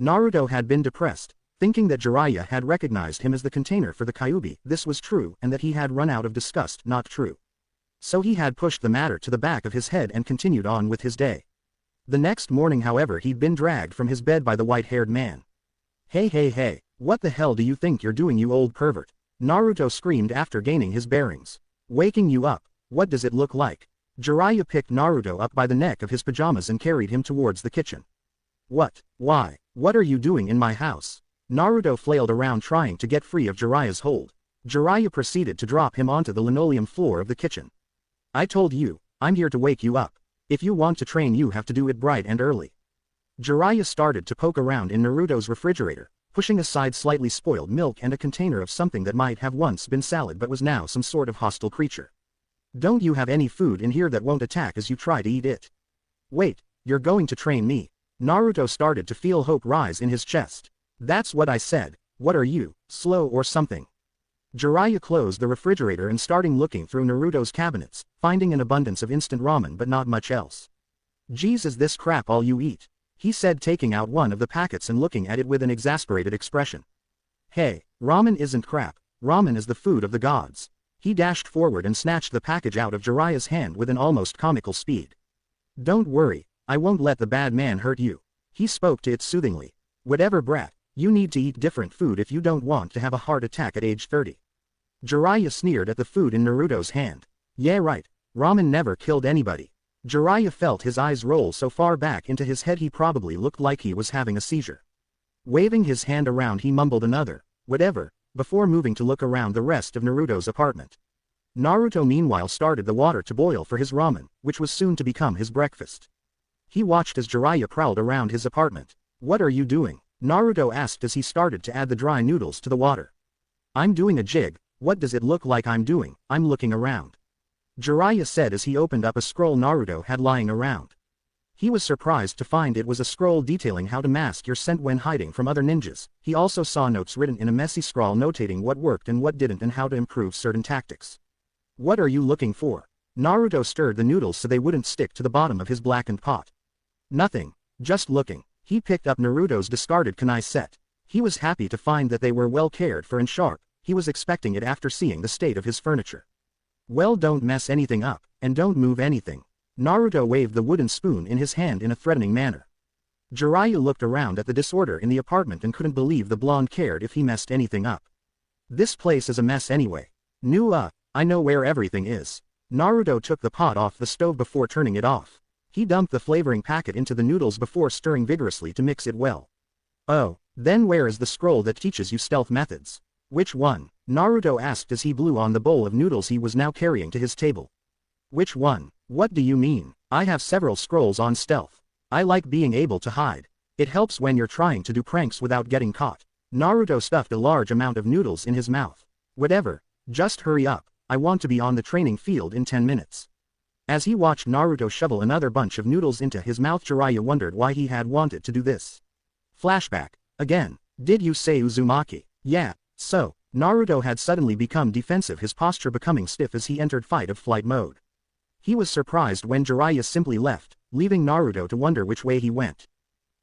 Naruto had been depressed, thinking that Jiraiya had recognized him as the container for the Kyuubi. This was true, and that he had run out of disgust, not true. So he had pushed the matter to the back of his head and continued on with his day. The next morning, however, he'd been dragged from his bed by the white-haired man. Hey, what the hell do you think you're doing, you old pervert? Naruto screamed after gaining his bearings. Waking you up, what does it look like? Jiraiya picked Naruto up by the neck of his pajamas and carried him towards the kitchen. What? Why? What are you doing in my house? Naruto flailed around trying to get free of Jiraiya's hold. Jiraiya proceeded to drop him onto the linoleum floor of the kitchen. I told you, I'm here to wake you up. If you want to train, you have to do it bright and early. Jiraiya started to poke around in Naruto's refrigerator, pushing aside slightly spoiled milk and a container of something that might have once been salad but was now some sort of hostile creature. Don't you have any food in here that won't attack as you try to eat it? Wait, you're going to train me? Naruto started to feel hope rise in his chest. That's what I said. What are you, slow or something? Jiraiya closed the refrigerator and started looking through Naruto's cabinets, finding an abundance of instant ramen but not much else. Geez, is this crap all you eat? He said, taking out one of the packets and looking at it with an exasperated expression. Hey, ramen isn't crap. Ramen is the food of the gods. He dashed forward and snatched the package out of Jiraiya's hand with an almost comical speed. Don't worry, I won't let the bad man hurt you. He spoke to it soothingly. Whatever, brat, you need to eat different food if you don't want to have a heart attack at age 30. Jiraiya sneered at the food in Naruto's hand. Yeah right, ramen never killed anybody. Jiraiya felt his eyes roll so far back into his head he probably looked like he was having a seizure. Waving his hand around he mumbled another, whatever, before moving to look around the rest of Naruto's apartment. Naruto meanwhile started the water to boil for his ramen, which was soon to become his breakfast. He watched as Jiraiya prowled around his apartment. What are you doing? Naruto asked as he started to add the dry noodles to the water. I'm doing a jig. What does it look like I'm doing? I'm looking around. Jiraiya said as he opened up a scroll Naruto had lying around. He was surprised to find it was a scroll detailing how to mask your scent when hiding from other ninjas. He also saw notes written in a messy scrawl notating what worked and what didn't and how to improve certain tactics. What are you looking for? Naruto stirred the noodles so they wouldn't stick to the bottom of his blackened pot. Nothing, just looking. He picked up Naruto's discarded kunai set. He was happy to find that they were well cared for and sharp. He was expecting it after seeing the state of his furniture. Well, don't mess anything up, and don't move anything. Naruto waved the wooden spoon in his hand in a threatening manner. Jiraiya looked around at the disorder in the apartment and couldn't believe the blonde cared if he messed anything up. This place is a mess anyway. I know where everything is. Naruto took the pot off the stove before turning it off. He dumped the flavoring packet into the noodles before stirring vigorously to mix it well. Oh, then where is the scroll that teaches you stealth methods? Which one? Naruto asked as he blew on the bowl of noodles he was now carrying to his table. Which one? What do you mean? I have several scrolls on stealth. I like being able to hide. It helps when you're trying to do pranks without getting caught. Naruto stuffed a large amount of noodles in his mouth. Whatever, just hurry up, I want to be on the training field in 10 minutes. As he watched Naruto shovel another bunch of noodles into his mouth, Jiraiya wondered why he had wanted to do this. Flashback. Again. Did you say Uzumaki? Yeah, so, Naruto had suddenly become defensive, his posture becoming stiff as he entered fight of flight mode. He was surprised when Jiraiya simply left, leaving Naruto to wonder which way he went.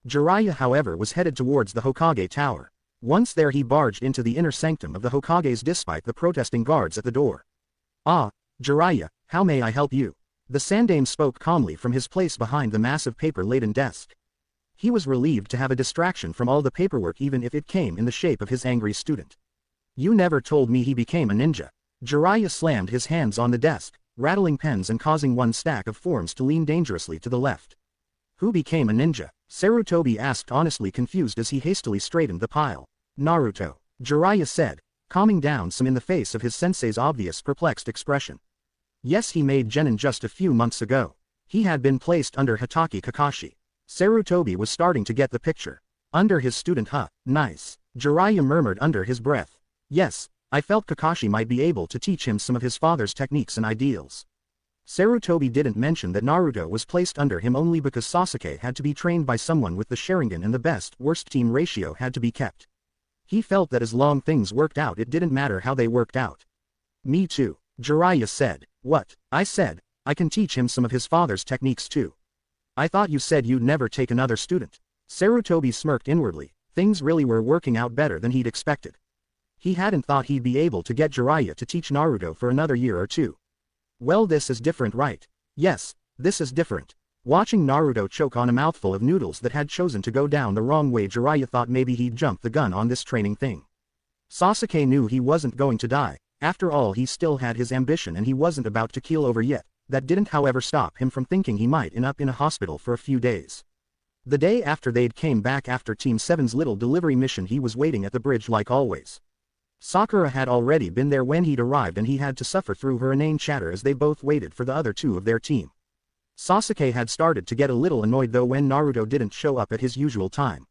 Jiraiya, however, was headed towards the Hokage Tower. Once there, he barged into the inner sanctum of the Hokages despite the protesting guards at the door. Ah, Jiraiya, how may I help you? The Sandaime spoke calmly from his place behind the massive paper-laden desk. He was relieved to have a distraction from all the paperwork, even if it came in the shape of his angry student. You never told me he became a ninja. Jiraiya slammed his hands on the desk, rattling pens and causing one stack of forms to lean dangerously to the left. Who became a ninja? Sarutobi asked, honestly confused as he hastily straightened the pile. Naruto, Jiraiya said, calming down some in the face of his sensei's obvious perplexed expression. Yes, he made Genin just a few months ago. He had been placed under Hatake Kakashi. Sarutobi was starting to get the picture. Under his student, huh, nice. Jiraiya murmured under his breath. Yes, I felt Kakashi might be able to teach him some of his father's techniques and ideals. Sarutobi didn't mention that Naruto was placed under him only because Sasuke had to be trained by someone with the Sharingan and the best-worst team ratio had to be kept. He felt that as long things worked out, it didn't matter how they worked out. Me too, Jiraiya said. What? I said, I can teach him some of his father's techniques too. I thought you said you'd never take another student. Sarutobi smirked inwardly. Things really were working out better than he'd expected. He hadn't thought he'd be able to get Jiraiya to teach Naruto for another year or two. Well, this is different, right? Yes, this is different. Watching Naruto choke on a mouthful of noodles that had chosen to go down the wrong way, Jiraiya thought maybe he'd jump the gun on this training thing. Sasuke knew he wasn't going to die. After all, he still had his ambition and he wasn't about to keel over yet. That didn't, however, stop him from thinking he might end up in a hospital for a few days. The day after they'd came back after Team 7's little delivery mission, he was waiting at the bridge like always. Sakura had already been there when he'd arrived and he had to suffer through her inane chatter as they both waited for the other two of their team. Sasuke had started to get a little annoyed though when Naruto didn't show up at his usual time.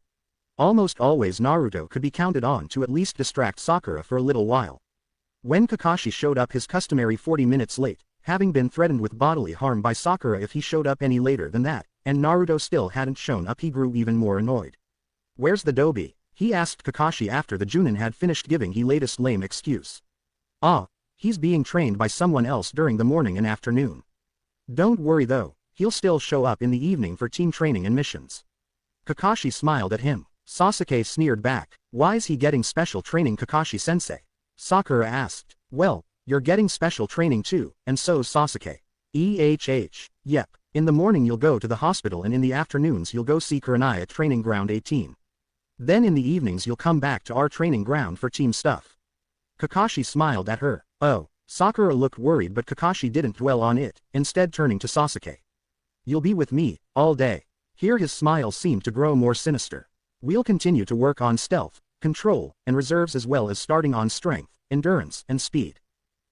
Almost always Naruto could be counted on to at least distract Sakura for a little while. When Kakashi showed up his customary 40 minutes late, having been threatened with bodily harm by Sakura if he showed up any later than that, and Naruto still hadn't shown up, he grew even more annoyed. Where's the Dobi? He asked Kakashi after the Chunin had finished giving his latest lame excuse. Ah, he's being trained by someone else during the morning and afternoon. Don't worry though, he'll still show up in the evening for team training and missions. Kakashi smiled at him. Sasuke sneered back. Why's he getting special training, Kakashi-sensei? Sakura asked. Well, you're getting special training too, and so's Sasuke. Yep, in the morning you'll go to the hospital and in the afternoons you'll go see Kurenai at Training Ground 18. Then in the evenings you'll come back to our training ground for team stuff. Kakashi smiled at her. Oh, Sakura looked worried but Kakashi didn't dwell on it, instead turning to Sasuke. You'll be with me, all day. Here his smile seemed to grow more sinister. We'll continue to work on stealth, control, and reserves as well as starting on strength, endurance, and speed.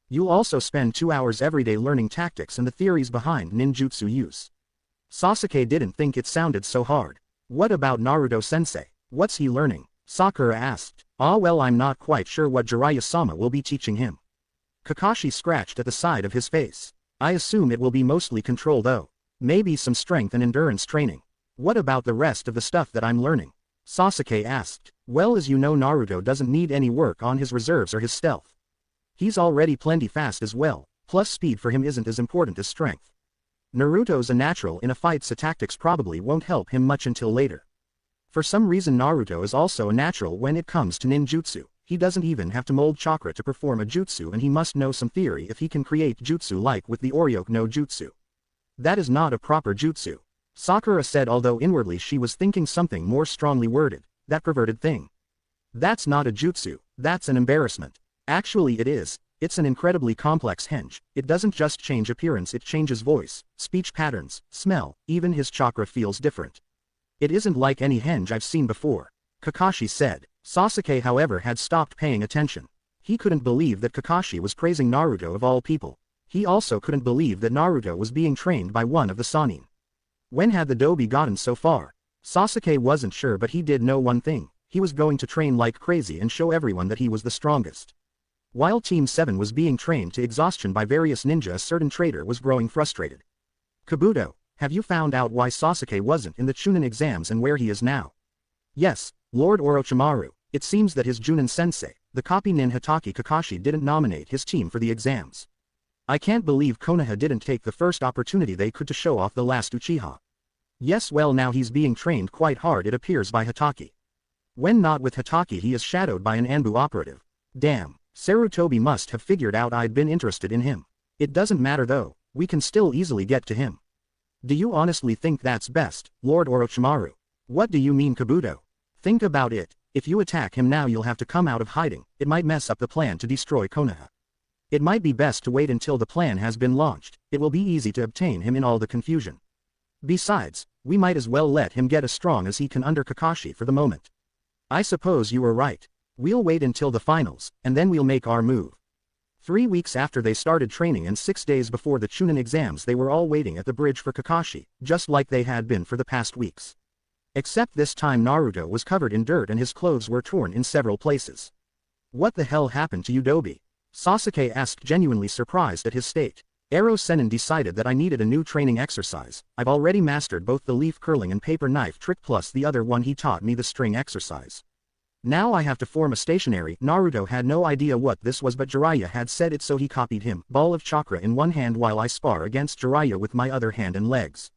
You'll also spend 2 hours every day learning tactics and the theories behind ninjutsu use. Sasuke didn't think it sounded so hard. What about Naruto-sensei? What's he learning? Sakura asked. Ah well, I'm not quite sure what Jiraiya-sama will be teaching him. Kakashi scratched at the side of his face. I assume it will be mostly control though. Maybe some strength and endurance training. What about the rest of the stuff that I'm learning? Sasuke asked. Well, as you know, Naruto doesn't need any work on his reserves or his stealth. He's already plenty fast as well, plus speed for him isn't as important as strength. Naruto's a natural in a fight, so tactics probably won't help him much until later. For some reason Naruto is also a natural when it comes to ninjutsu. He doesn't even have to mold chakra to perform a jutsu and he must know some theory if he can create jutsu like with the Oryoku no Jutsu. That is not a proper jutsu. Sakura said, although inwardly she was thinking something more strongly worded. That perverted thing. That's not a jutsu, that's an embarrassment. Actually it is. It's an incredibly complex henge. It doesn't just change appearance, it changes voice, speech patterns, smell, even his chakra feels different. It isn't like any henge I've seen before. Kakashi said. Sasuke, however, had stopped paying attention. He couldn't believe that Kakashi was praising Naruto of all people. He also couldn't believe that Naruto was being trained by one of the Sannin. When had the Dobi gotten so far? Sasuke wasn't sure, but he did know one thing: he was going to train like crazy and show everyone that he was the strongest. While Team 7 was being trained to exhaustion by various ninja, a certain traitor was growing frustrated. "Kabuto, have you found out why Sasuke wasn't in the Chunin exams and where he is now?" "Yes, Lord Orochimaru, it seems that his Junin sensei, the copy nin Hatake Kakashi, didn't nominate his team for the exams. I can't believe Konoha didn't take the first opportunity they could to show off the last Uchiha." "Yes, well, now he's being trained quite hard, it appears, by Hatake. When not with Hatake, he is shadowed by an Anbu operative. Damn, Sarutobi must have figured out I'd been interested in him. It doesn't matter though, we can still easily get to him." "Do you honestly think that's best, Lord Orochimaru?" "What do you mean, Kabuto? Think about it. If you attack him now, you'll have to come out of hiding. It might mess up the plan to destroy Konoha. It might be best to wait until the plan has been launched. It will be easy to obtain him in all the confusion. Besides, we might as well let him get as strong as he can under Kakashi for the moment." "I suppose you are right. We'll wait until the finals, and then we'll make our move." 3 weeks after they started training and 6 days before the Chunin exams, they were all waiting at the bridge for Kakashi, just like they had been for the past weeks. Except this time Naruto was covered in dirt and his clothes were torn in several places. "What the hell happened to you, Dobi?" Sasuke asked, genuinely surprised at his state. "Ero Sennin decided that I needed a new training exercise. I've already mastered both the leaf curling and paper knife trick, plus the other one he taught me, the string exercise. Now I have to form a stationary." Naruto had no idea what this was, but Jiraiya had said it, so he copied him. "Ball of chakra in one hand while I spar against Jiraiya with my other hand and legs."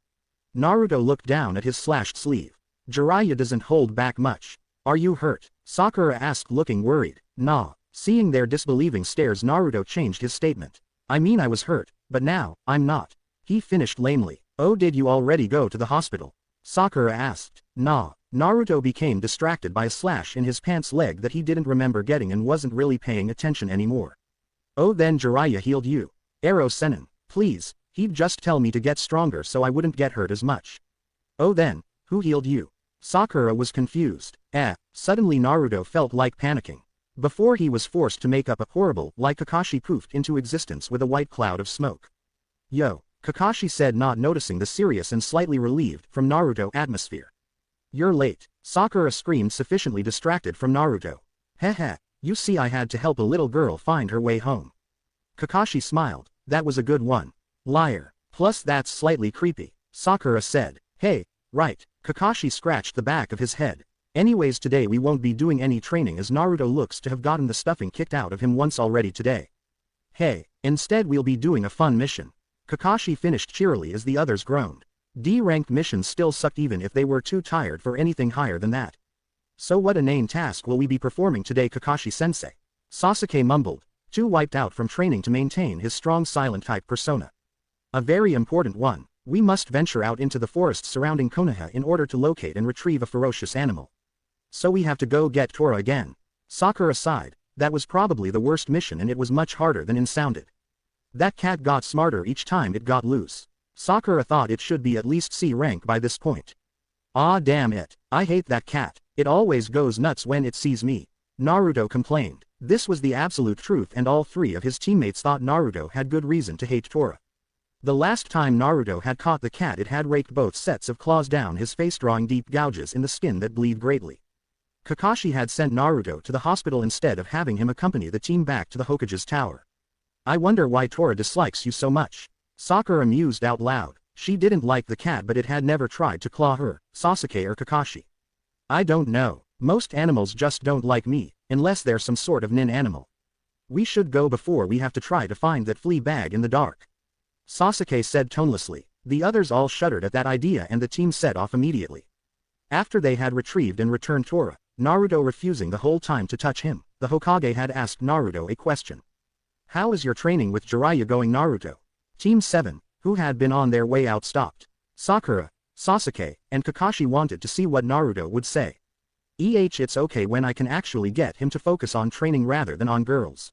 Naruto looked down at his slashed sleeve. "Jiraiya doesn't hold back much. Are you hurt?" Sakura asked, looking worried. "Nah." Seeing their disbelieving stares, Naruto changed his statement. "I mean, I was hurt, but now, I'm not," he finished lamely. "Oh, did you already go to the hospital?" Sakura asked. "Nah." Naruto became distracted by a slash in his pants leg that he didn't remember getting and wasn't really paying attention anymore. "Oh, then Jiraiya healed you?" "Ero Sennin, please, he'd just tell me to get stronger so I wouldn't get hurt as much." "Oh, then, who healed you?" Sakura was confused. Suddenly Naruto felt like panicking. Before he was forced to make up a horrible lie, Kakashi poofed into existence with a white cloud of smoke. "Yo," Kakashi said, not noticing the serious and slightly relieved from Naruto atmosphere. "You're late," Sakura screamed, sufficiently distracted from Naruto. "Heh, you see, I had to help a little girl find her way home." Kakashi smiled. "That was a good one." "Liar. Plus that's slightly creepy," Sakura said. "Hey, right." Kakashi scratched the back of his head. "Anyways, today we won't be doing any training as Naruto looks to have gotten the stuffing kicked out of him once already today. Hey, instead we'll be doing a fun mission." Kakashi finished cheerily as the others groaned. D-ranked missions still sucked even if they were too tired for anything higher than that. "So what inane task will we be performing today, Kakashi-sensei?" Sasuke mumbled, too wiped out from training to maintain his strong silent type persona. "A very important one. We must venture out into the forest surrounding Konoha in order to locate and retrieve a ferocious animal. So we have to go get Tora again." Sakura sighed. That was probably the worst mission, and it was much harder than it sounded. That cat got smarter each time it got loose. Sakura thought it should be at least C rank by this point. "Ah, damn it, I hate that cat. It always goes nuts when it sees me," Naruto complained. This was the absolute truth, and all three of his teammates thought Naruto had good reason to hate Tora. The last time Naruto had caught the cat, it had raked both sets of claws down his face, drawing deep gouges in the skin that bleed greatly. Kakashi had sent Naruto to the hospital instead of having him accompany the team back to the Hokage's tower. "I wonder why Tora dislikes you so much," Sakura mused out loud. She didn't like the cat, but it had never tried to claw her, Sasuke or Kakashi. "I don't know. Most animals just don't like me, unless they're some sort of nin animal. We should go before we have to try to find that flea bag in the dark," Sasuke said tonelessly. The others all shuddered at that idea, and the team set off immediately. After they had retrieved and returned Tora, Naruto refusing the whole time to touch him, the Hokage had asked Naruto a question. "How is your training with Jiraiya going, Naruto?" Team 7, who had been on their way out, stopped. Sakura, Sasuke, and Kakashi wanted to see what Naruto would say. It's okay when I can actually get him to focus on training rather than on girls."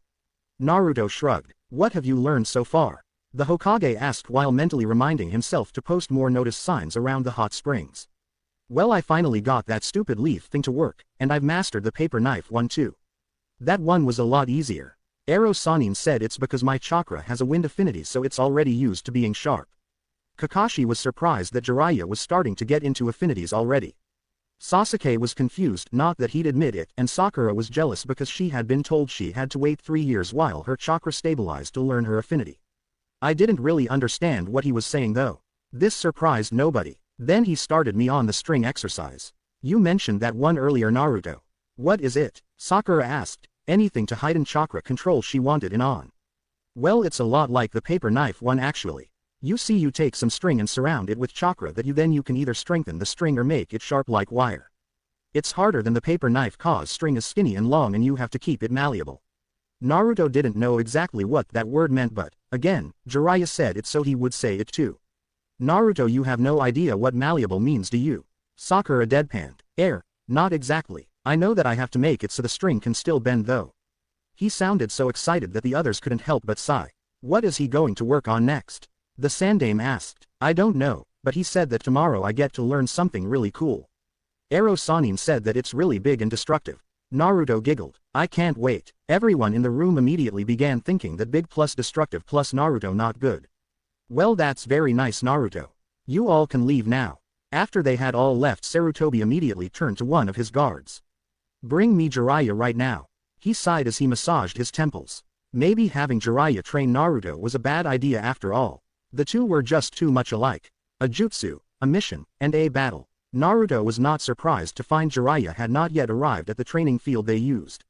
Naruto shrugged. "What have you learned so far?" the Hokage asked while mentally reminding himself to post more notice signs around the hot springs. "Well, I finally got that stupid leaf thing to work, and I've mastered the paper knife one too. That one was a lot easier. Ero Sennin said it's because my chakra has a wind affinity, so it's already used to being sharp." Kakashi was surprised that Jiraiya was starting to get into affinities already. Sasuke was confused, not that he'd admit it, and Sakura was jealous because she had been told she had to wait 3 years while her chakra stabilized to learn her affinity. I didn't really understand what he was saying though. This surprised nobody. Then he started me on the string exercise. You mentioned that one earlier, Naruto. What is it? Sakura asked. Anything to heighten chakra control she wanted in on. Well, it's a lot like the paper knife one actually. You see, you take some string and surround it with chakra that you can either strengthen the string or make it sharp like wire. It's harder than the paper knife cause string is skinny and long and you have to keep it malleable. Naruto didn't know exactly what that word meant, but, again, Jiraiya said it so he would say it too. Naruto, you have no idea what malleable means, do you? Sakura deadpanned. Not exactly. I know that I have to make it so the string can still bend though. He sounded so excited that the others couldn't help but sigh. What is he going to work on next? The Sandame asked. I don't know, but he said that tomorrow I get to learn something really cool. Ero Sanin said that it's really big and destructive. Naruto giggled. I can't wait. Everyone in the room immediately began thinking that big plus destructive plus Naruto not good. Well, that's very nice, Naruto. You all can leave now. After they had all left, Sarutobi immediately turned to one of his guards. Bring me Jiraiya right now. He sighed as he massaged his temples. Maybe having Jiraiya train Naruto was a bad idea after all. The two were just too much alike. A jutsu, a mission, and a battle. Naruto was not surprised to find Jiraiya had not yet arrived at the training field they used.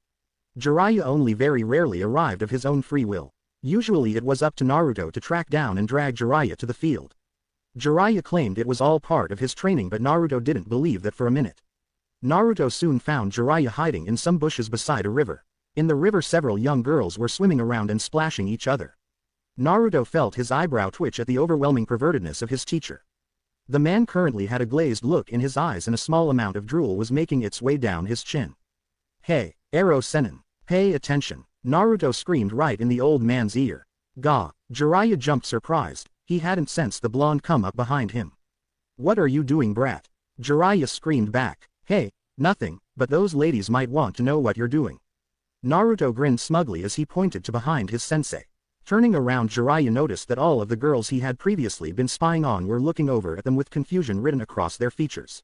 Jiraiya only very rarely arrived of his own free will. Usually it was up to Naruto to track down and drag Jiraiya to the field. Jiraiya claimed it was all part of his training, but Naruto didn't believe that for a minute. Naruto soon found Jiraiya hiding in some bushes beside a river. In the river several young girls were swimming around and splashing each other. Naruto felt his eyebrow twitch at the overwhelming pervertedness of his teacher. The man currently had a glazed look in his eyes and a small amount of drool was making its way down his chin. Hey, Ero Sennin, pay attention, Naruto screamed right in the old man's ear. Gah, Jiraiya jumped surprised, he hadn't sensed the blonde come up behind him. What are you doing, brat? Jiraiya screamed back. Hey, nothing, but those ladies might want to know what you're doing. Naruto grinned smugly as he pointed to behind his sensei. Turning around, Jiraiya noticed that all of the girls he had previously been spying on were looking over at them with confusion written across their features.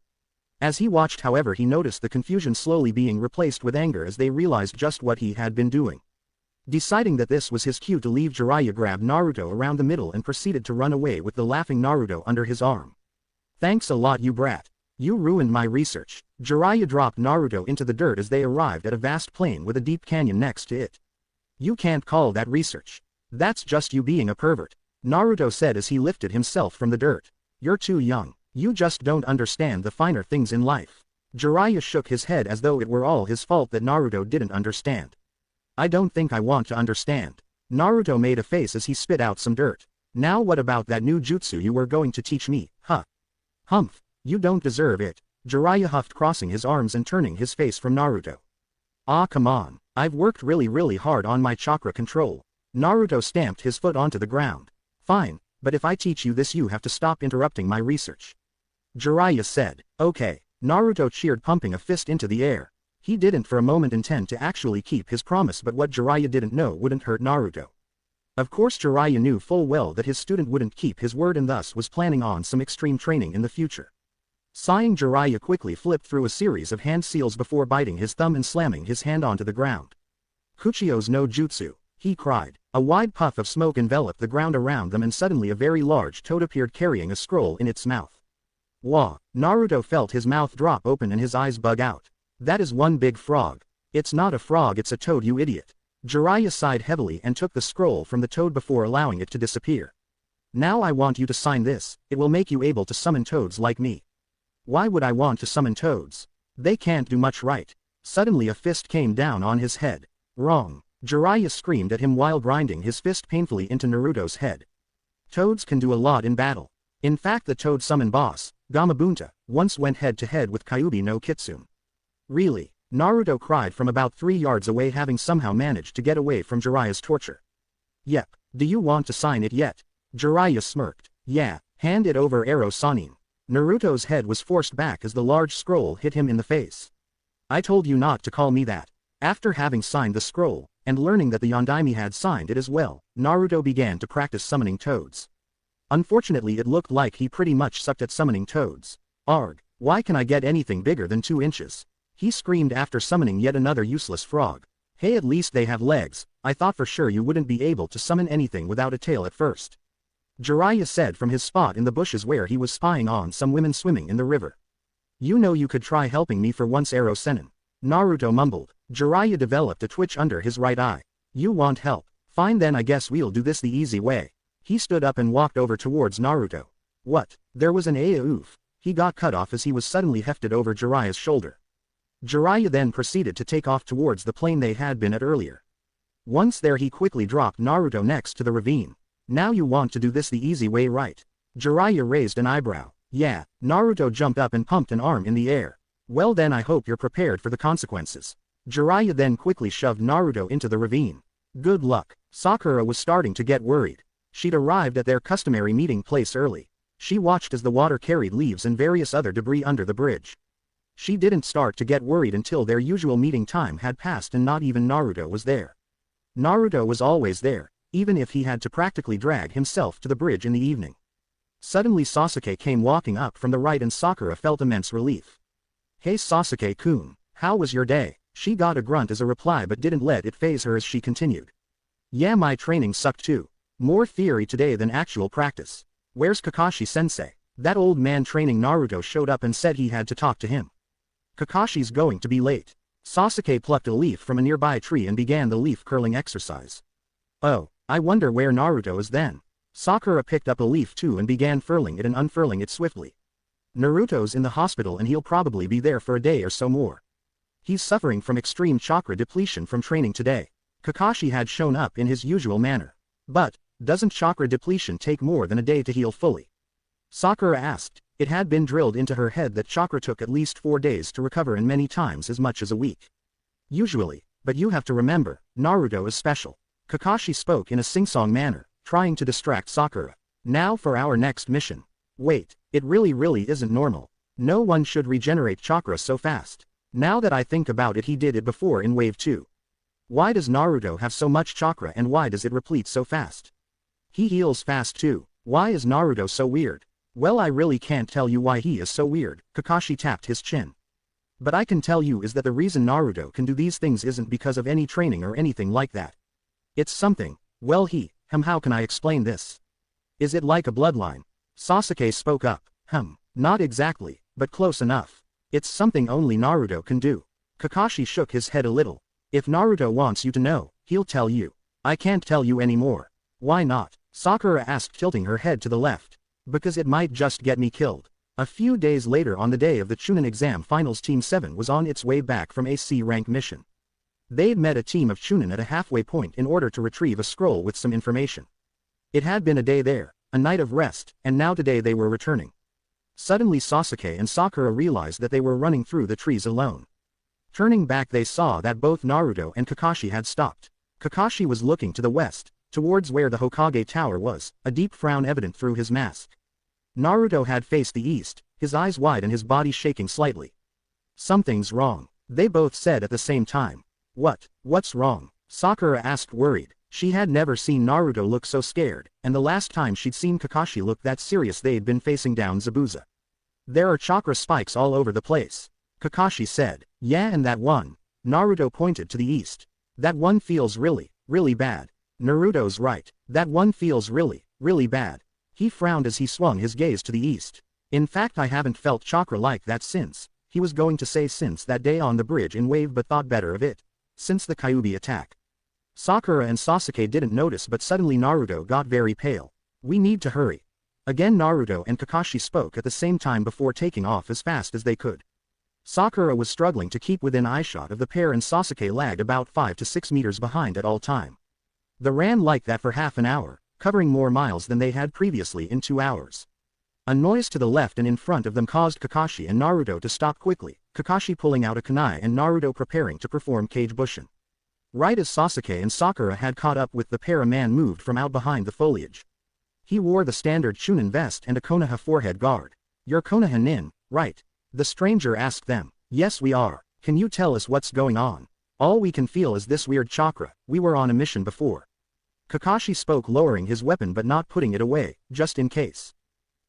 As he watched, however, he noticed the confusion slowly being replaced with anger as they realized just what he had been doing. Deciding that this was his cue to leave, Jiraiya grabbed Naruto around the middle and proceeded to run away with the laughing Naruto under his arm. Thanks a lot, you brat. You ruined my research. Jiraiya dropped Naruto into the dirt as they arrived at a vast plain with a deep canyon next to it. You can't call that research. That's just you being a pervert, Naruto said as he lifted himself from the dirt. You're too young. You just don't understand the finer things in life. Jiraiya shook his head as though it were all his fault that Naruto didn't understand. I don't think I want to understand. Naruto made a face as he spit out some dirt. Now what about that new jutsu you were going to teach me, huh? Humph, you don't deserve it, Jiraiya huffed, crossing his arms and turning his face from Naruto. Ah, come on, I've worked really hard on my chakra control. Naruto stamped his foot onto the ground. Fine, but if I teach you this you have to stop interrupting my research. Jiraiya said. Okay, Naruto cheered, pumping a fist into the air. He didn't for a moment intend to actually keep his promise, but what Jiraiya didn't know wouldn't hurt Naruto. Of course Jiraiya knew full well that his student wouldn't keep his word and thus was planning on some extreme training in the future. Sighing, Jiraiya quickly flipped through a series of hand seals before biting his thumb and slamming his hand onto the ground. Kuchio's no jutsu, he cried. A wide puff of smoke enveloped the ground around them and suddenly a very large toad appeared carrying a scroll in its mouth. Wah! Naruto felt his mouth drop open and his eyes bug out. That is one big frog. It's not a frog, it's a toad, you idiot. Jiraiya sighed heavily and took the scroll from the toad before allowing it to disappear. Now I want you to sign this, it will make you able to summon toads like me. Why would I want to summon toads? They can't do much, right? Suddenly a fist came down on his head. Wrong. Jiraiya screamed at him while grinding his fist painfully into Naruto's head. Toads can do a lot in battle. In fact, the toad summon boss, Gamabunta, once went head-to-head with Kyuubi no Kitsune. Really? Naruto cried from about 3 yards away, having somehow managed to get away from Jiraiya's torture. Yep. Do you want to sign it yet? Jiraiya smirked. Yeah, hand it over, Ero Sanin. Naruto's head was forced back as the large scroll hit him in the face. I told you not to call me that. After having signed the scroll, and learning that the Yondaime had signed it as well, Naruto began to practice summoning toads. Unfortunately, it looked like he pretty much sucked at summoning toads. Arg. Why can I get anything bigger than 2 inches? He screamed after summoning yet another useless frog. Hey, at least they have legs. I thought for sure you wouldn't be able to summon anything without a tail at first. Jiraiya said from his spot in the bushes where he was spying on some women swimming in the river. You know you could try helping me for once, Ero Sennin. Naruto mumbled. Jiraiya developed a twitch under his right eye. You want help? Fine then, I guess we'll do this the easy way. He stood up and walked over towards Naruto. What? There was an oof. He got cut off as he was suddenly hefted over Jiraiya's shoulder. Jiraiya then proceeded to take off towards the plane they had been at earlier. Once there he quickly dropped Naruto next to the ravine. Now you want to do this the easy way, right? Jiraiya raised an eyebrow. Yeah. Naruto jumped up and pumped an arm in the air. Well then, I hope you're prepared for the consequences. Jiraiya then quickly shoved Naruto into the ravine. Good luck. Sakura was starting to get worried. She'd arrived at their customary meeting place early. She watched as the water carried leaves and various other debris under the bridge. She didn't start to get worried until their usual meeting time had passed and not even Naruto was there. Naruto was always there, even if he had to practically drag himself to the bridge in the evening. Suddenly Sasuke came walking up from the right and Sakura felt immense relief. Hey Sasuke-kun, how was your day? She got a grunt as a reply but didn't let it faze her as she continued. Yeah, my training sucked too. More theory today than actual practice. Where's Kakashi-sensei? That old man training Naruto showed up and said he had to talk to him. Kakashi's going to be late. Sasuke plucked a leaf from a nearby tree and began the leaf curling exercise. Oh, I wonder where Naruto is then. Sakura picked up a leaf too and began furling it and unfurling it swiftly. Naruto's in the hospital and he'll probably be there for a day or so more. He's suffering from extreme chakra depletion from training today. Kakashi had shown up in his usual manner. But, doesn't chakra depletion take more than a day to heal fully? Sakura asked. It had been drilled into her head that chakra took at least 4 days to recover and many times as much as a week. Usually, but you have to remember, Naruto is special. Kakashi spoke in a sing-song manner, trying to distract Sakura. Now for our next mission. Wait, it really isn't normal. No one should regenerate chakra so fast. Now that I think about it, he did it before in Wave 2. Why does Naruto have so much chakra and why does it replete so fast? He heals fast too. Why is Naruto so weird? Well, I really can't tell you why he is so weird. Kakashi tapped his chin. But I can tell you is that the reason Naruto can do these things isn't because of any training or anything like that. It's something. Well, how can I explain this? Is it like a bloodline? Sasuke spoke up. Not exactly, but close enough. It's something only Naruto can do. Kakashi shook his head a little. If Naruto wants you to know, he'll tell you. I can't tell you anymore. Why not? Sakura asked, tilting her head to the left. Because it might just get me killed. A few days later, on the day of the Chunin exam finals, Team 7 was on its way back from a C-rank mission. They'd met a team of Chunin at a halfway point in order to retrieve a scroll with some information. It had been a day there, a night of rest, and now today they were returning. Suddenly Sasuke and Sakura realized that they were running through the trees alone. Turning back, they saw that both Naruto and Kakashi had stopped. Kakashi was looking to the west, towards where the Hokage Tower was, a deep frown evident through his mask. Naruto had faced the east, his eyes wide and his body shaking slightly. Something's wrong, they both said at the same time. What's wrong? Sakura asked, worried. She had never seen Naruto look so scared, and the last time she'd seen Kakashi look that serious they'd been facing down Zabuza. There are chakra spikes all over the place. Kakashi said. Yeah, and that one. Naruto pointed to the east. That one feels really bad. Naruto's right. That one feels really bad. He frowned as he swung his gaze to the east. In fact, I haven't felt chakra like that since. He was going to say since that day on the bridge in Wave but thought better of it. Since the Kyuubi attack. Sakura and Sasuke didn't notice, but suddenly Naruto got very pale. We need to hurry. Again Naruto and Kakashi spoke at the same time before taking off as fast as they could. Sakura was struggling to keep within eyeshot of the pair and Sasuke lagged about 5 to 6 meters behind at all time. They ran like that for half an hour, covering more miles than they had previously in 2 hours. A noise to the left and in front of them caused Kakashi and Naruto to stop quickly, Kakashi pulling out a kunai and Naruto preparing to perform Kage Bushin. Right as Sasuke and Sakura had caught up with the pair, a man moved from out behind the foliage. He wore the standard Chunin vest and a Konoha forehead guard. You're Konoha Nin, right? The stranger asked them. Yes, we are. Can you tell us what's going on? All we can feel is this weird chakra. We were on a mission before. Kakashi spoke, lowering his weapon but not putting it away, just in case.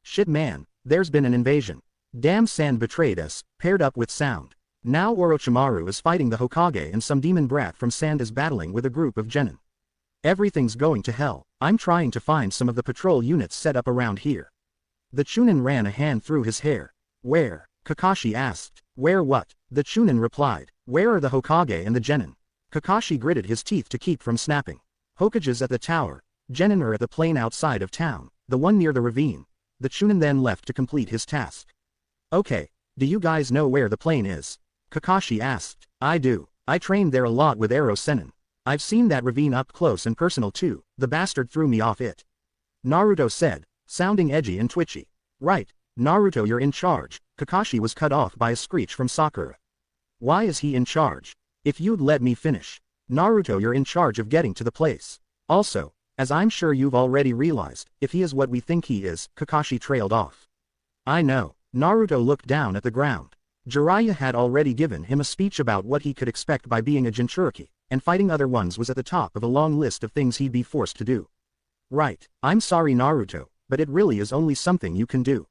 Shit man, there's been an invasion. Damn, sand betrayed us, paired up with sound. Now Orochimaru is fighting the Hokage and some demon brat from sand is battling with a group of genin. Everything's going to hell. I'm trying to find some of the patrol units set up around here. The Chunin ran a hand through his hair. Where? Kakashi asked. Where what? The Chunin replied. Where are the Hokage and the genin? Kakashi gritted his teeth to keep from snapping. Hokage's at the tower. Genin are at the plain outside of town, the one near the ravine. The Chunin then left to complete his task. Okay, do you guys know where the plain is? Kakashi asked. I do. I trained there a lot with Arrow Sennin. I've seen that ravine up close and personal too, the bastard threw me off it. Naruto said, sounding edgy and twitchy. Right, Naruto, you're in charge. Kakashi was cut off by a screech from Sakura. Why is he in charge? If you'd let me finish. Naruto, you're in charge of getting to the place. Also, as I'm sure you've already realized, if he is what we think he is, Kakashi trailed off. I know. Naruto looked down at the ground. Jiraiya had already given him a speech about what he could expect by being a Jinchuriki, and fighting other ones was at the top of a long list of things he'd be forced to do. Right, I'm sorry Naruto, but it really is only something you can do.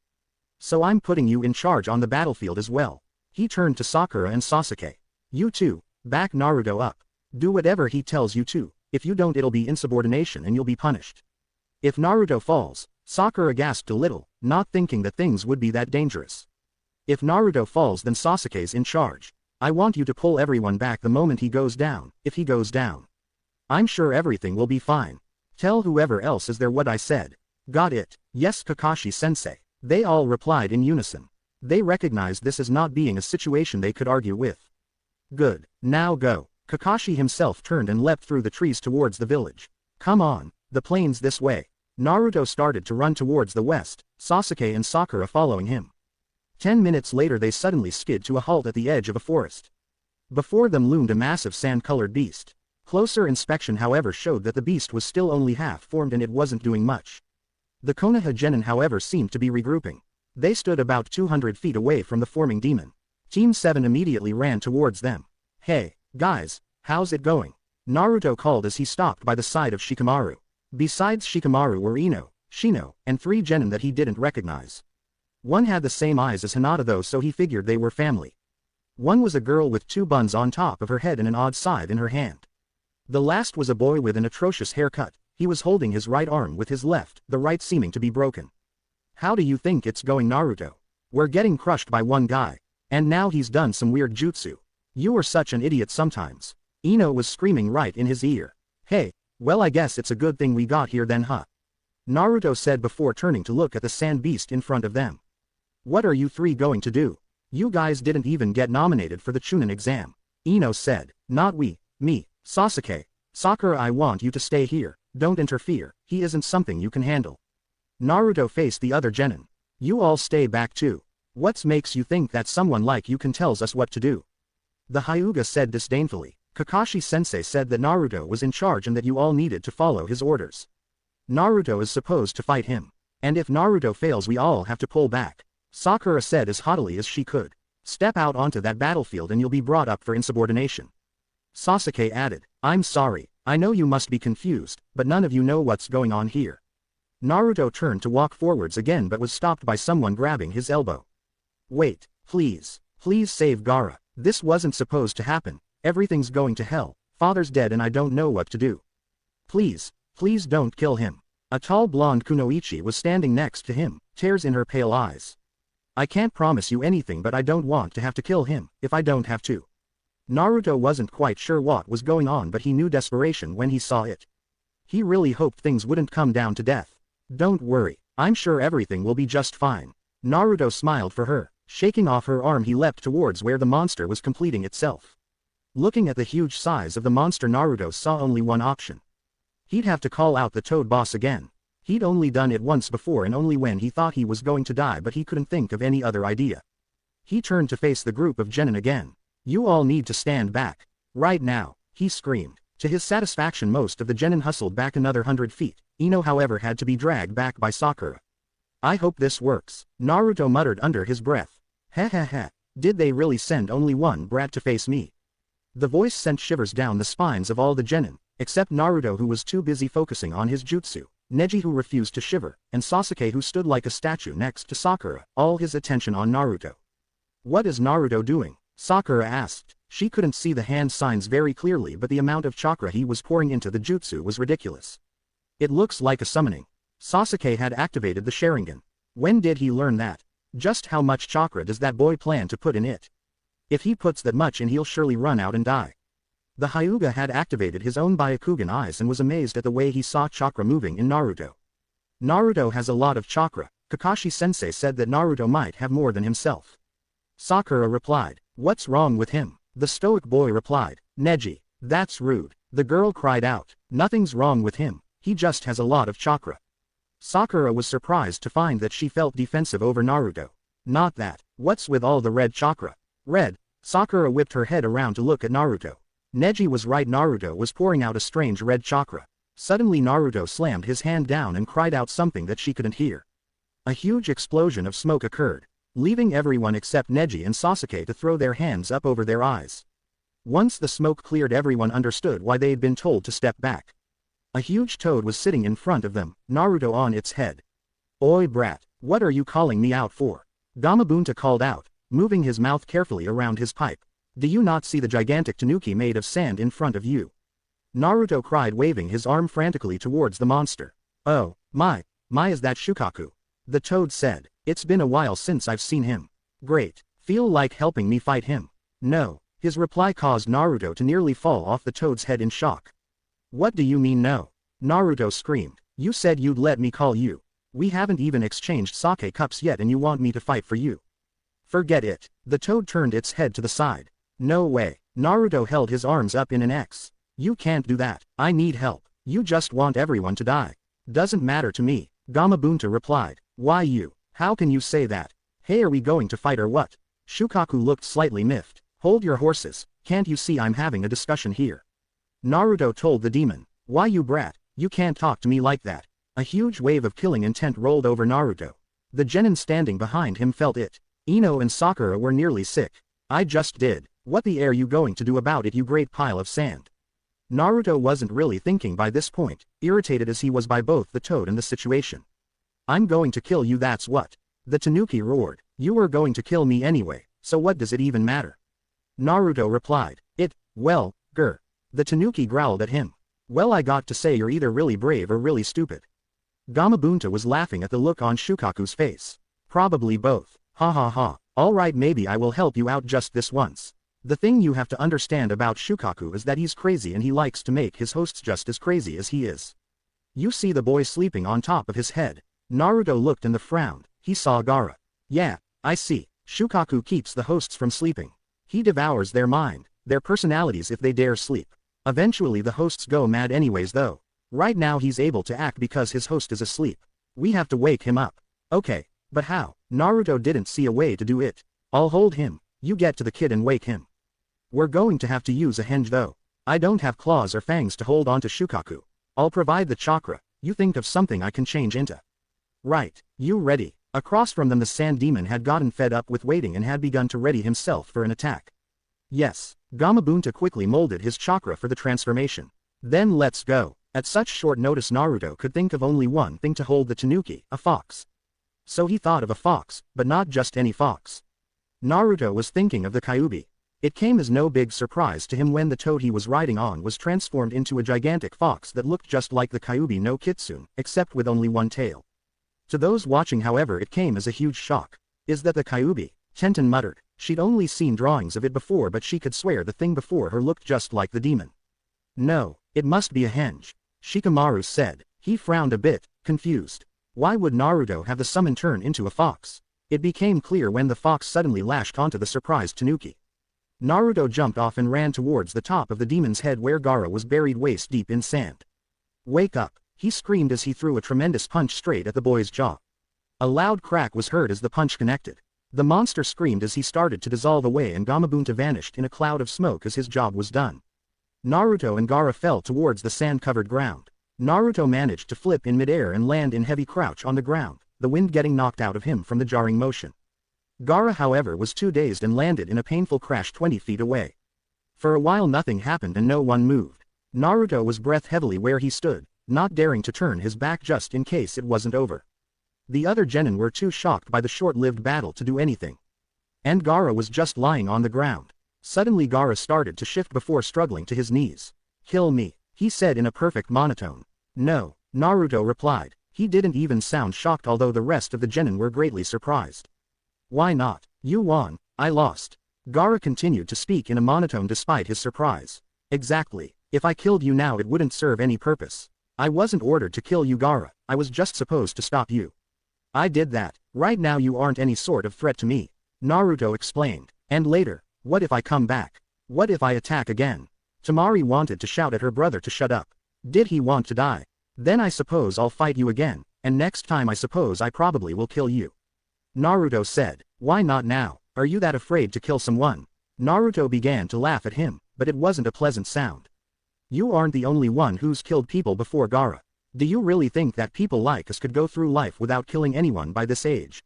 So I'm putting you in charge on the battlefield as well. He turned to Sakura and Sasuke. You two, back Naruto up. Do whatever he tells you to, if you don't it'll be insubordination and you'll be punished. If Naruto falls, Sakura gasped a little, not thinking that things would be that dangerous. If Naruto falls then Sasuke's in charge. I want you to pull everyone back the moment he goes down, if he goes down. I'm sure everything will be fine. Tell whoever else is there what I said. Got it? Yes Kakashi-sensei. They all replied in unison. They recognized this as not being a situation they could argue with. Good, now go. Kakashi himself turned and leapt through the trees towards the village. Come on, the plain's this way. Naruto started to run towards the west, Sasuke and Sakura following him. 10 minutes later they suddenly skid to a halt at the edge of a forest. Before them loomed a massive sand-colored beast. Closer inspection however showed that the beast was still only half-formed and it wasn't doing much. The Konoha genin however seemed to be regrouping. They stood about 200 feet away from the forming demon. Team 7 immediately ran towards them. Hey, guys, how's it going? Naruto called as he stopped by the side of Shikamaru. Besides Shikamaru were Ino, Shino, and 3 genin that he didn't recognize. One had the same eyes as Hinata though, so he figured they were family. One was a girl with 2 buns on top of her head and an odd scythe in her hand. The last was a boy with an atrocious haircut. He was holding his right arm with his left, the right seeming to be broken. How do you think it's going Naruto? We're getting crushed by one guy. And now he's done some weird jutsu. You are such an idiot sometimes. Ino was screaming right in his ear. Hey, well I guess it's a good thing we got here then huh? Naruto said before turning to look at the sand beast in front of them. What are you 3 going to do? You guys didn't even get nominated for the Chunin exam. Ino said. Not we, me, Sasuke. Sakura, I want you to stay here, don't interfere, he isn't something you can handle. Naruto faced the other genin. You all stay back too. What makes you think that someone like you can tells us what to do? The Hyuga said disdainfully. Kakashi-sensei said that Naruto was in charge and that you all needed to follow his orders. Naruto is supposed to fight him. And if Naruto fails we all have to pull back. Sakura said as haughtily as she could. Step out onto that battlefield and you'll be brought up for insubordination. Sasuke added. I'm sorry, I know you must be confused, but none of you know what's going on here. Naruto turned to walk forwards again but was stopped by someone grabbing his elbow. Wait, please, please save Gaara. This wasn't supposed to happen. Everything's going to hell. Father's dead and I don't know what to do. Please, please don't kill him. A tall blonde kunoichi was standing next to him, tears in her pale eyes. I can't promise you anything but I don't want to have to kill him, if I don't have to. Naruto wasn't quite sure what was going on but he knew desperation when he saw it. He really hoped things wouldn't come down to death. Don't worry, I'm sure everything will be just fine. Naruto smiled for her. Shaking off her arm he leapt towards where the monster was completing itself. Looking at the huge size of the monster Naruto saw only one option. He'd have to call out the Toad Boss again. He'd only done it once before and only when he thought he was going to die but he couldn't think of any other idea. He turned to face the group of genin again. You all need to stand back. Right now, he screamed. To his satisfaction most of the genin hustled back another 100 feet. Ino however had to be dragged back by Sakura. I hope this works, Naruto muttered under his breath. Heh heh heh, did they really send only one brat to face me? The voice sent shivers down the spines of all the genin, except Naruto who was too busy focusing on his jutsu. Neji who refused to shiver, and Sasuke who stood like a statue next to Sakura, all his attention on Naruto. "What is Naruto doing?" Sakura asked. She couldn't see the hand signs very clearly, but the amount of chakra he was pouring into the jutsu was ridiculous. "It looks like a summoning." Sasuke had activated the Sharingan. When did he learn that? Just how much chakra does that boy plan to put in it? If he puts that much in, he'll surely run out and die. The Hyuga had activated his own Byakugan eyes and was amazed at the way he saw chakra moving in Naruto. "Naruto has a lot of chakra. Kakashi-sensei said that Naruto might have more than himself." Sakura replied. "What's wrong with him?" The stoic boy replied. "Neji, that's rude." The girl cried out. "Nothing's wrong with him, he just has a lot of chakra." Sakura was surprised to find that she felt defensive over Naruto. "Not that. What's with all the red chakra?" "Red?" Sakura whipped her head around to look at Naruto. Neji was right, Naruto was pouring out a strange red chakra. Suddenly Naruto slammed his hand down and cried out something that she couldn't hear. A huge explosion of smoke occurred, leaving everyone except Neji and Sasuke to throw their hands up over their eyes. Once the smoke cleared, everyone understood why they'd been told to step back. A huge toad was sitting in front of them, Naruto on its head. "Oi brat, what are you calling me out for?" Gamabunta called out, moving his mouth carefully around his pipe. "Do you not see the gigantic tanuki made of sand in front of you?" Naruto cried, waving his arm frantically towards the monster. "Oh, my is that Shukaku?" The toad said. "It's been a while since I've seen him." "Great. Feel like helping me fight him?" "No." His reply caused Naruto to nearly fall off the toad's head in shock. "What do you mean no?" Naruto screamed. "You said you'd let me call you. We haven't even exchanged sake cups yet and you want me to fight for you?" "Forget it." The toad turned its head to the side. "No way." Naruto held his arms up in an X. "You can't do that. I need help. You just want everyone to die." "Doesn't matter to me," Gamabunta replied. "Why you? How can you say that? Hey, are we going to fight or what?" Shukaku looked slightly miffed. "Hold your horses, can't you see I'm having a discussion here?" Naruto told the demon. "Why you brat, you can't talk to me like that." A huge wave of killing intent rolled over Naruto. The genin standing behind him felt it. Ino and Sakura were nearly sick. "I just did. What the are you going to do about it, you great pile of sand?" Naruto wasn't really thinking by this point, irritated as he was by both the toad and the situation. "I'm going to kill you, that's what." The tanuki roared. "You were going to kill me anyway, so what does it even matter?" Naruto replied. Well, grr." The tanuki growled at him. "Well, I got to say you're either really brave or really stupid." Gamabunta was laughing at the look on Shukaku's face. "Probably both. Ha ha ha. Alright, maybe I will help you out just this once. The thing you have to understand about Shukaku is that he's crazy and he likes to make his hosts just as crazy as he is. You see the boy sleeping on top of his head?" Naruto looked and frowned. He saw Gaara. "Yeah, I see. Shukaku keeps the hosts from sleeping. He devours their mind, their personalities if they dare sleep. Eventually the hosts go mad anyways though. Right now he's able to act because his host is asleep. We have to wake him up." "Okay, but how?" Naruto didn't see a way to do it. "I'll hold him. You get to the kid and wake him." "We're going to have to use a henge though. I don't have claws or fangs to hold onto Shukaku. I'll provide the chakra. You think of something I can change into." "Right, you ready?" Across from them the sand demon had gotten fed up with waiting and had begun to ready himself for an attack. "Yes." Gamabunta quickly molded his chakra for the transformation. "Then let's go." At such short notice Naruto could think of only one thing to hold the tanuki, a fox. So he thought of a fox, but not just any fox. Naruto was thinking of the Kyuubi. It came as no big surprise to him when the toad he was riding on was transformed into a gigantic fox that looked just like the Kyuubi no Kitsune, except with only one tail. To those watching however it came as a huge shock. "Is that the Kyuubi?" Tenten muttered. She'd only seen drawings of it before but she could swear the thing before her looked just like the demon. "No, it must be a henge," Shikamaru said. He frowned a bit, confused. Why would Naruto have the summon turn into a fox? It became clear when the fox suddenly lashed onto the surprised tanuki. Naruto jumped off and ran towards the top of the demon's head where Gaara was buried waist deep in sand. "Wake up," he screamed as he threw a tremendous punch straight at the boy's jaw. A loud crack was heard as the punch connected. The monster screamed as he started to dissolve away and Gamabunta vanished in a cloud of smoke as his job was done. Naruto and Gaara fell towards the sand-covered ground. Naruto managed to flip in midair and land in heavy crouch on the ground, the wind getting knocked out of him from the jarring motion. Gaara however was too dazed and landed in a painful crash 20 feet away. For a while nothing happened and no one moved. Naruto was breath heavily where he stood, not daring to turn his back just in case it wasn't over. The other genin were too shocked by the short-lived battle to do anything. And Gaara was just lying on the ground. Suddenly Gaara started to shift before struggling to his knees. "Kill me," he said in a perfect monotone. "No," Naruto replied. He didn't even sound shocked, although the rest of the genin were greatly surprised. "Why not? You won, I lost." Gaara continued to speak in a monotone despite his surprise. "Exactly. If I killed you now it wouldn't serve any purpose. I wasn't ordered to kill you, Gaara, I was just supposed to stop you. I did that. Right now you aren't any sort of threat to me," Naruto explained. "And later, what if I come back? What if I attack again?" Temari wanted to shout at her brother to shut up. Did he want to die? "Then I suppose I'll fight you again, and next time I suppose I probably will kill you," Naruto said. "Why not now? Are you that afraid to kill someone?" Naruto began to laugh at him, but it wasn't a pleasant sound. "You aren't the only one who's killed people before, Gaara. Do you really think that people like us could go through life without killing anyone by this age?"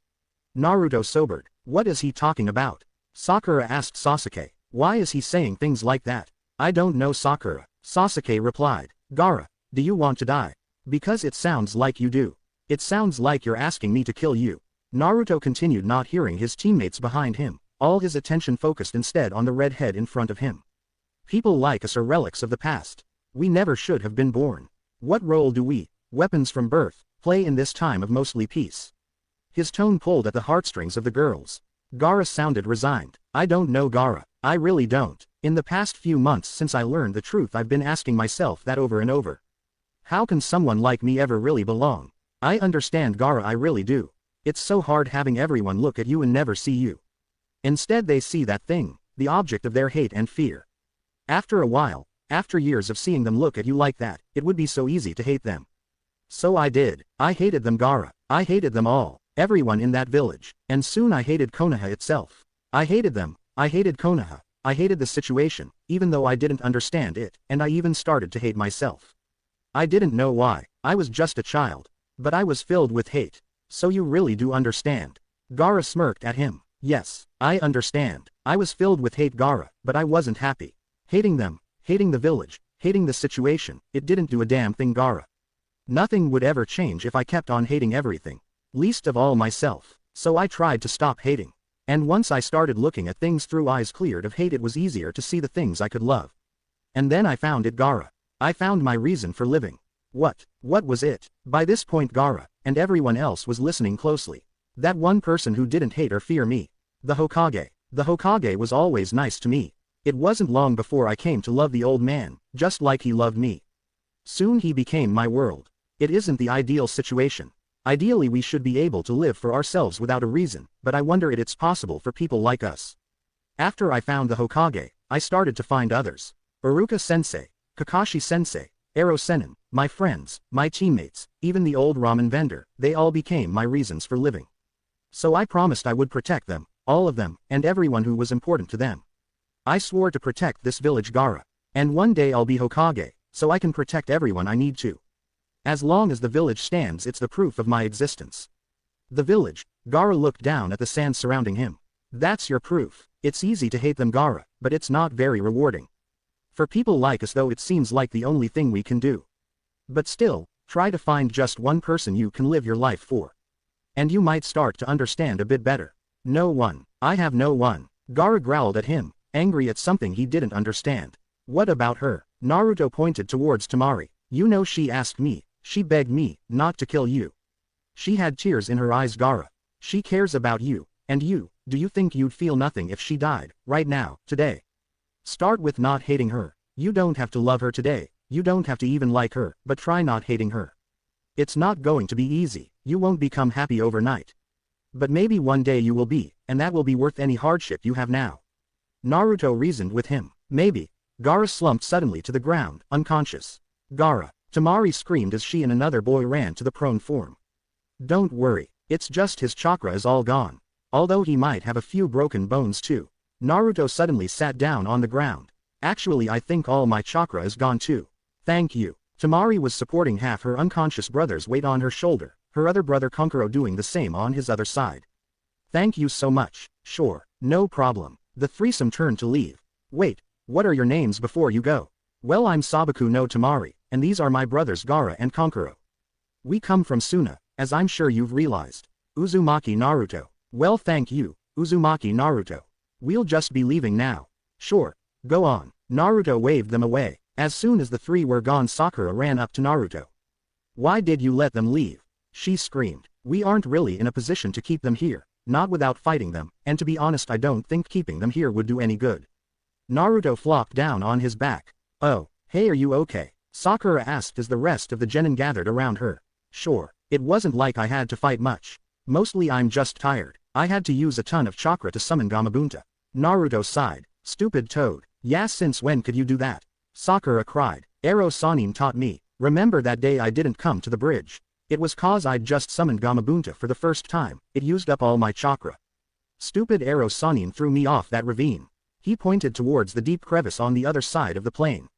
Naruto sobered. "What is he talking about?" Sakura asked Sasuke. "Why is he saying things like that?" "I don't know, Sakura," Sasuke replied. "Gaara, do you want to die? Because it sounds like you do. It sounds like you're asking me to kill you." Naruto continued, not hearing his teammates behind him, all his attention focused instead on the red head in front of him. "People like us are relics of the past. We never should have been born. What role do we, weapons from birth, play in this time of mostly peace?" His tone pulled at the heartstrings of the girls. Gaara sounded resigned. "I don't know, Gaara, I really don't. In the past few months since I learned the truth I've been asking myself that over and over. How can someone like me ever really belong? I understand, Gaara, I really do. It's so hard having everyone look at you and never see you. Instead they see that thing, the object of their hate and fear. After a while, after years of seeing them look at you like that, it would be so easy to hate them. So I did. I hated them, Gaara. I hated them all. Everyone in that village. And soon I hated Konoha itself. I hated them. I hated Konoha. I hated the situation, even though I didn't understand it, and I even started to hate myself. I didn't know why. I was just a child. But I was filled with hate. So you really do understand?" Gaara smirked at him. "Yes, I understand. I was filled with hate, Gaara, but I wasn't happy. Hating them, hating the village, hating the situation, it didn't do a damn thing, Gaara. Nothing would ever change if I kept on hating everything. Least of all myself. So I tried to stop hating. And once I started looking at things through eyes cleared of hate, it was easier to see the things I could love. And then I found it, Gaara. I found my reason for living." What was it? By this point Gaara, and everyone else was listening closely. That one person who didn't hate or fear me. The Hokage. The Hokage was always nice to me. It wasn't long before I came to love the old man, just like he loved me. Soon he became my world. It isn't the ideal situation. Ideally we should be able to live for ourselves without a reason, but I wonder if it's possible for people like us. After I found the Hokage, I started to find others. Iruka-sensei, Kakashi-sensei, Ero-sennin, my friends, my teammates, even the old ramen vendor, they all became my reasons for living. So I promised I would protect them, all of them, and everyone who was important to them. I swore to protect this village, Gaara. And one day I'll be Hokage, so I can protect everyone I need to. As long as the village stands, it's the proof of my existence." The village, Gaara looked down at the sand surrounding him. "That's your proof. It's easy to hate them, Gaara, but it's not very rewarding. For people like us though, it seems like the only thing we can do. But still, try to find just one person you can live your life for. And you might start to understand a bit better." "No one. I have no one." Gaara growled at him, angry at something he didn't understand. "What about her?" Naruto pointed towards Temari. "You know she asked me, she begged me, not to kill you. She had tears in her eyes, Gaara. She cares about you, and you, do you think you'd feel nothing if she died, right now, today? Start with not hating her. You don't have to love her today, you don't have to even like her, but try not hating her. It's not going to be easy, you won't become happy overnight. But maybe one day you will be, and that will be worth any hardship you have now." Naruto reasoned with him. "Maybe." Gaara slumped suddenly to the ground, unconscious. "Gaara!" Temari screamed as she and another boy ran to the prone form. "Don't worry, it's just his chakra is all gone. Although he might have a few broken bones too." Naruto suddenly sat down on the ground. "Actually I think all my chakra is gone too. Thank you." Temari was supporting half her unconscious brother's weight on her shoulder, her other brother Kankuro doing the same on his other side. "Thank you so much." "Sure, no problem." The threesome turned to leave. "Wait, what are your names before you go?" "Well, I'm Sabaku no Temari, and these are my brothers Gaara and Kankuro. We come from Suna, as I'm sure you've realized. Uzumaki Naruto. Well, thank you, Uzumaki Naruto. We'll just be leaving now. Sure, go on. Naruto waved them away. As soon as the three were gone, Sakura ran up to Naruto. Why did you let them leave? She screamed. We aren't really in a position to keep them here, not without fighting them, and to be honest I don't think keeping them here would do any good. Naruto flopped down on his back. Oh, hey, are you okay? Sakura asked as the rest of the genin gathered around her. Sure, it wasn't like I had to fight much. Mostly I'm just tired. I had to use a ton of chakra to summon Gamabunta. Naruto sighed. Stupid toad. Yeah, since when could you do that? Sakura cried. Ero Sanin taught me. Remember that day I didn't come to the bridge? It was cause I'd just summoned Gamabunta for the first time. It used up all my chakra. Stupid Ero Sanin threw me off that ravine. He pointed towards the deep crevice on the other side of the plain.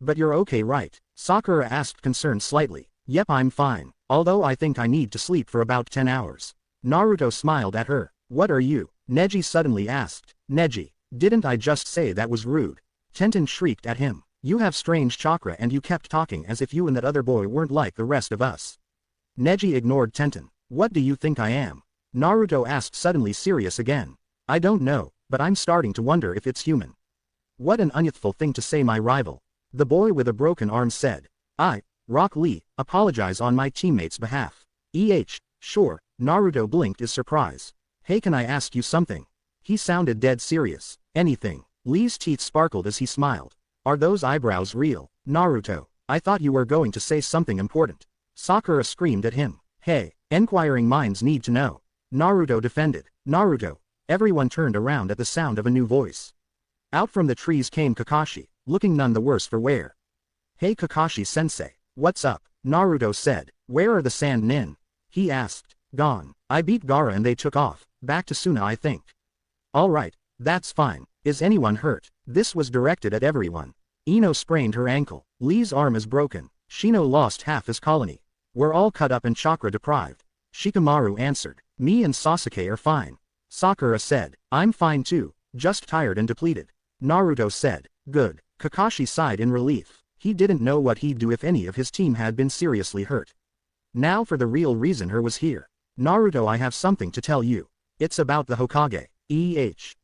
But you're okay, right? Sakura asked, concerned slightly. Yep, I'm fine, although I think I need to sleep for about 10 hours. Naruto smiled at her. What are you? Neji suddenly asked. Neji, didn't I just say that was rude? Tenten shrieked at him. You have strange chakra and you kept talking as if you and that other boy weren't like the rest of us. Neji ignored Tenten. What do you think I am? Naruto asked, suddenly serious again. I don't know, but I'm starting to wonder if it's human. What an unyouthful thing to say, my rival. The boy with a broken arm said. Rock Lee, apologize on my teammate's behalf. Sure, Naruto blinked his surprise. Hey, can I ask you something? He sounded dead serious. Anything. Lee's teeth sparkled as he smiled. Are those eyebrows real? Naruto, I thought you were going to say something important. Sakura screamed at him. Hey, inquiring minds need to know. Naruto defended. Naruto. Everyone turned around at the sound of a new voice. Out from the trees came Kakashi, looking none the worse for wear. Hey Kakashi-sensei, what's up? Naruto said. Where are the Sand Nin? He asked. Gone. I beat Gaara and they took off, back to Suna I think. Alright, that's fine. Is anyone hurt? This was directed at everyone. Ino sprained her ankle. Lee's arm is broken. Shino lost half his colony. We're all cut up and chakra deprived. Shikamaru answered. Me and Sasuke are fine. Sakura said. I'm fine too, just tired and depleted. Naruto said. Good. Kakashi sighed in relief. He didn't know what he'd do if any of his team had been seriously hurt. Now for the real reason her was here. Naruto, I have something to tell you. It's about the Hokage.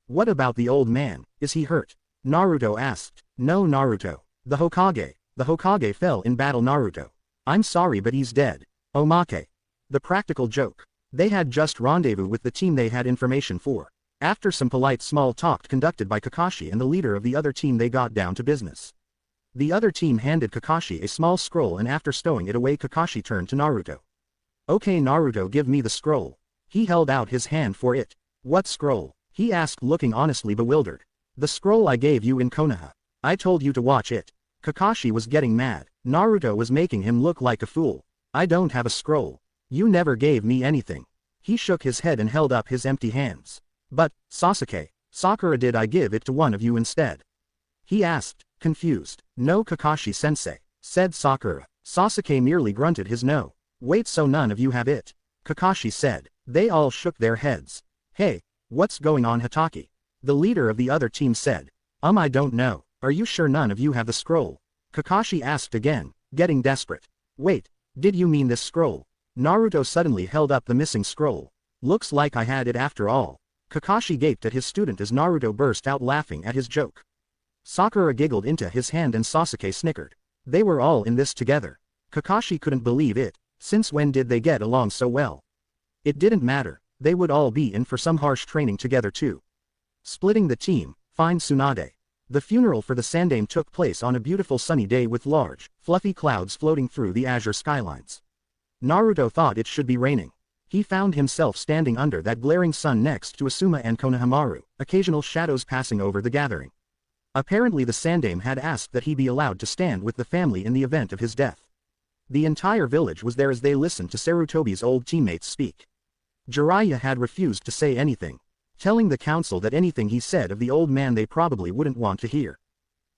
What about the old man, is he hurt? Naruto asked. No Naruto. The Hokage fell in battle Naruto. I'm sorry but he's dead. Omake. The practical joke. They had just rendezvous with the team they had information for. After some polite small talk conducted by Kakashi and the leader of the other team, they got down to business. The other team handed Kakashi a small scroll and after stowing it away Kakashi turned to Naruto. Okay Naruto, give me the scroll. He held out his hand for it. What scroll? He asked, looking honestly bewildered. The scroll I gave you in Konoha. I told you to watch it. Kakashi was getting mad. Naruto was making him look like a fool. I don't have a scroll. You never gave me anything. He shook his head and held up his empty hands. But, Sasuke, Sakura, did I give it to one of you instead? He asked, confused. No Kakashi-sensei, said Sakura. Sasuke merely grunted his no. Wait, so none of you have it? Kakashi said. They all shook their heads. Hey, what's going on, Hatake? The leader of the other team said. I don't know. Are you sure none of you have the scroll? Kakashi asked again, getting desperate. Wait, did you mean this scroll? Naruto suddenly held up the missing scroll. Looks like I had it after all. Kakashi gaped at his student as Naruto burst out laughing at his joke. Sakura giggled into his hand and Sasuke snickered. They were all in this together. Kakashi couldn't believe it. Since when did they get along so well? It didn't matter, they would all be in for some harsh training together too. Splitting the team, find Tsunade. The funeral for the Sandaime took place on a beautiful sunny day with large, fluffy clouds floating through the azure skylines. Naruto thought it should be raining. He found himself standing under that glaring sun next to Asuma and Konohamaru, occasional shadows passing over the gathering. Apparently the Sandaime had asked that he be allowed to stand with the family in the event of his death. The entire village was there as they listened to Sarutobi's old teammates speak. Jiraiya had refused to say anything, telling the council that anything he said of the old man they probably wouldn't want to hear.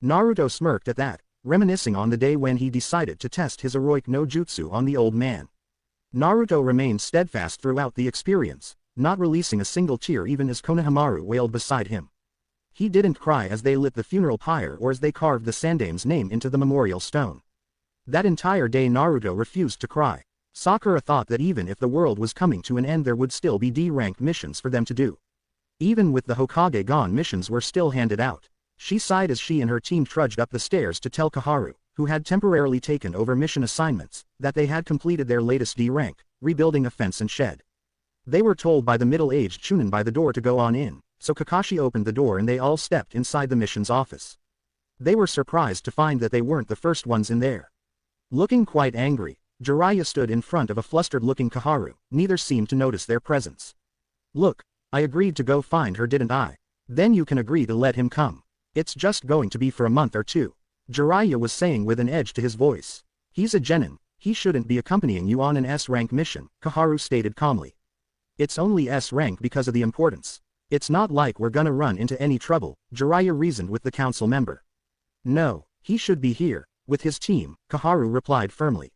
Naruto smirked at that, reminiscing on the day when he decided to test his heroic no jutsu on the old man. Naruto remained steadfast throughout the experience, not releasing a single tear even as Konohamaru wailed beside him. He didn't cry as they lit the funeral pyre or as they carved the Sandaime's name into the memorial stone. That entire day Naruto refused to cry. Sakura thought that even if the world was coming to an end there would still be D-ranked missions for them to do. Even with the Hokage gone, missions were still handed out. She sighed as she and her team trudged up the stairs to tell Koharu, who had temporarily taken over mission assignments, that they had completed their latest D rank, rebuilding a fence and shed. They were told by the middle-aged Chunin by the door to go on in, so Kakashi opened the door and they all stepped inside the mission's office. They were surprised to find that they weren't the first ones in there. Looking quite angry, Jiraiya stood in front of a flustered-looking Koharu. Neither seemed to notice their presence. "Look, I agreed to go find her, didn't I? Then you can agree to let him come. It's just going to be for a month or two," Jiraiya was saying with an edge to his voice. "He's a genin, he shouldn't be accompanying you on an S-rank mission," Koharu stated calmly. "It's only S-rank because of the importance. It's not like we're gonna run into any trouble," Jiraiya reasoned with the council member. "No, he should be here, with his team," Koharu replied firmly.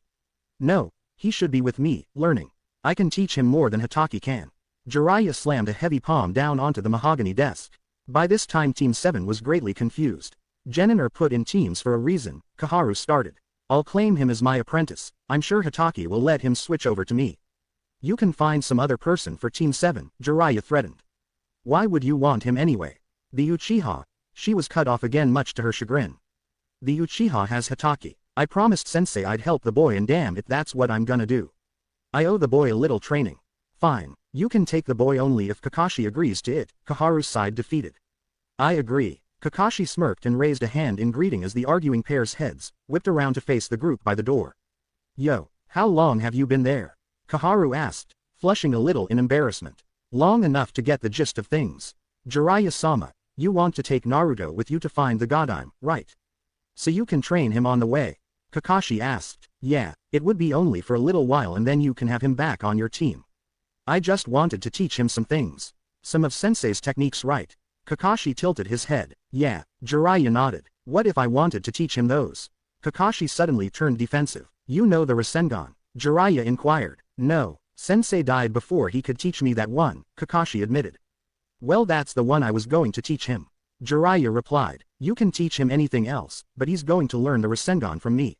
"No, he should be with me, learning. I can teach him more than Hatake can." Jiraiya slammed a heavy palm down onto the mahogany desk. By this time Team 7 was greatly confused. "Genin are put in teams for a reason," Koharu started. "I'll claim him as my apprentice. I'm sure Hatake will let him switch over to me." "You can find some other person for Team 7, Jiraiya threatened. "Why would you want him anyway? The Uchiha," she was cut off again much to her chagrin. "The Uchiha has Hatake. I promised Sensei I'd help the boy and damn it that's what I'm gonna do. I owe the boy a little training." "Fine, you can take the boy only if Kakashi agrees to it," Koharu sighed defeated. "I agree." Kakashi smirked and raised a hand in greeting as the arguing pair's heads whipped around to face the group by the door. "Yo, how long have you been there?" Koharu asked, flushing a little in embarrassment. "Long enough to get the gist of things. Jiraiya-sama, you want to take Naruto with you to find the Godime, right? So you can train him on the way?" Kakashi asked. "Yeah, it would be only for a little while and then you can have him back on your team. I just wanted to teach him some things. Some of Sensei's techniques, right?" Kakashi tilted his head. "Yeah," Jiraiya nodded. "What if I wanted to teach him those?" Kakashi suddenly turned defensive. "You know the Rasengan?" Jiraiya inquired. "No, Sensei died before he could teach me that one," Kakashi admitted. "Well, that's the one I was going to teach him," Jiraiya replied. "You can teach him anything else, but he's going to learn the Rasengan from me."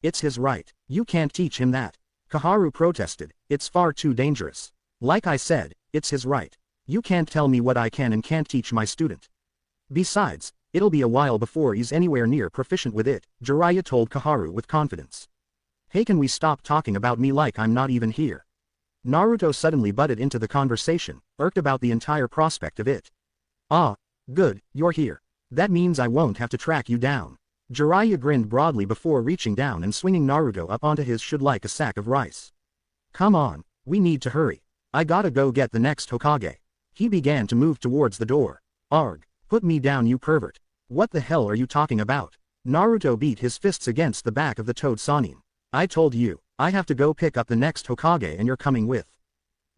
"It's his right. You can't teach him that," Koharu protested. "It's far too dangerous. Like I said, it's his right. You can't tell me what I can and can't teach my student. Besides, it'll be a while before he's anywhere near proficient with it," Jiraiya told Koharu with confidence. "Hey, can we stop talking about me like I'm not even here?" Naruto suddenly butted into the conversation, irked about the entire prospect of it. "Ah, good, you're here. That means I won't have to track you down." Jiraiya grinned broadly before reaching down and swinging Naruto up onto his shoulder like a sack of rice. "Come on, we need to hurry. I gotta go get the next Hokage." He began to move towards the door. "Arg, put me down, you pervert. What the hell are you talking about?" Naruto beat his fists against the back of the toad Sannin. "I told you, I have to go pick up the next Hokage and you're coming with."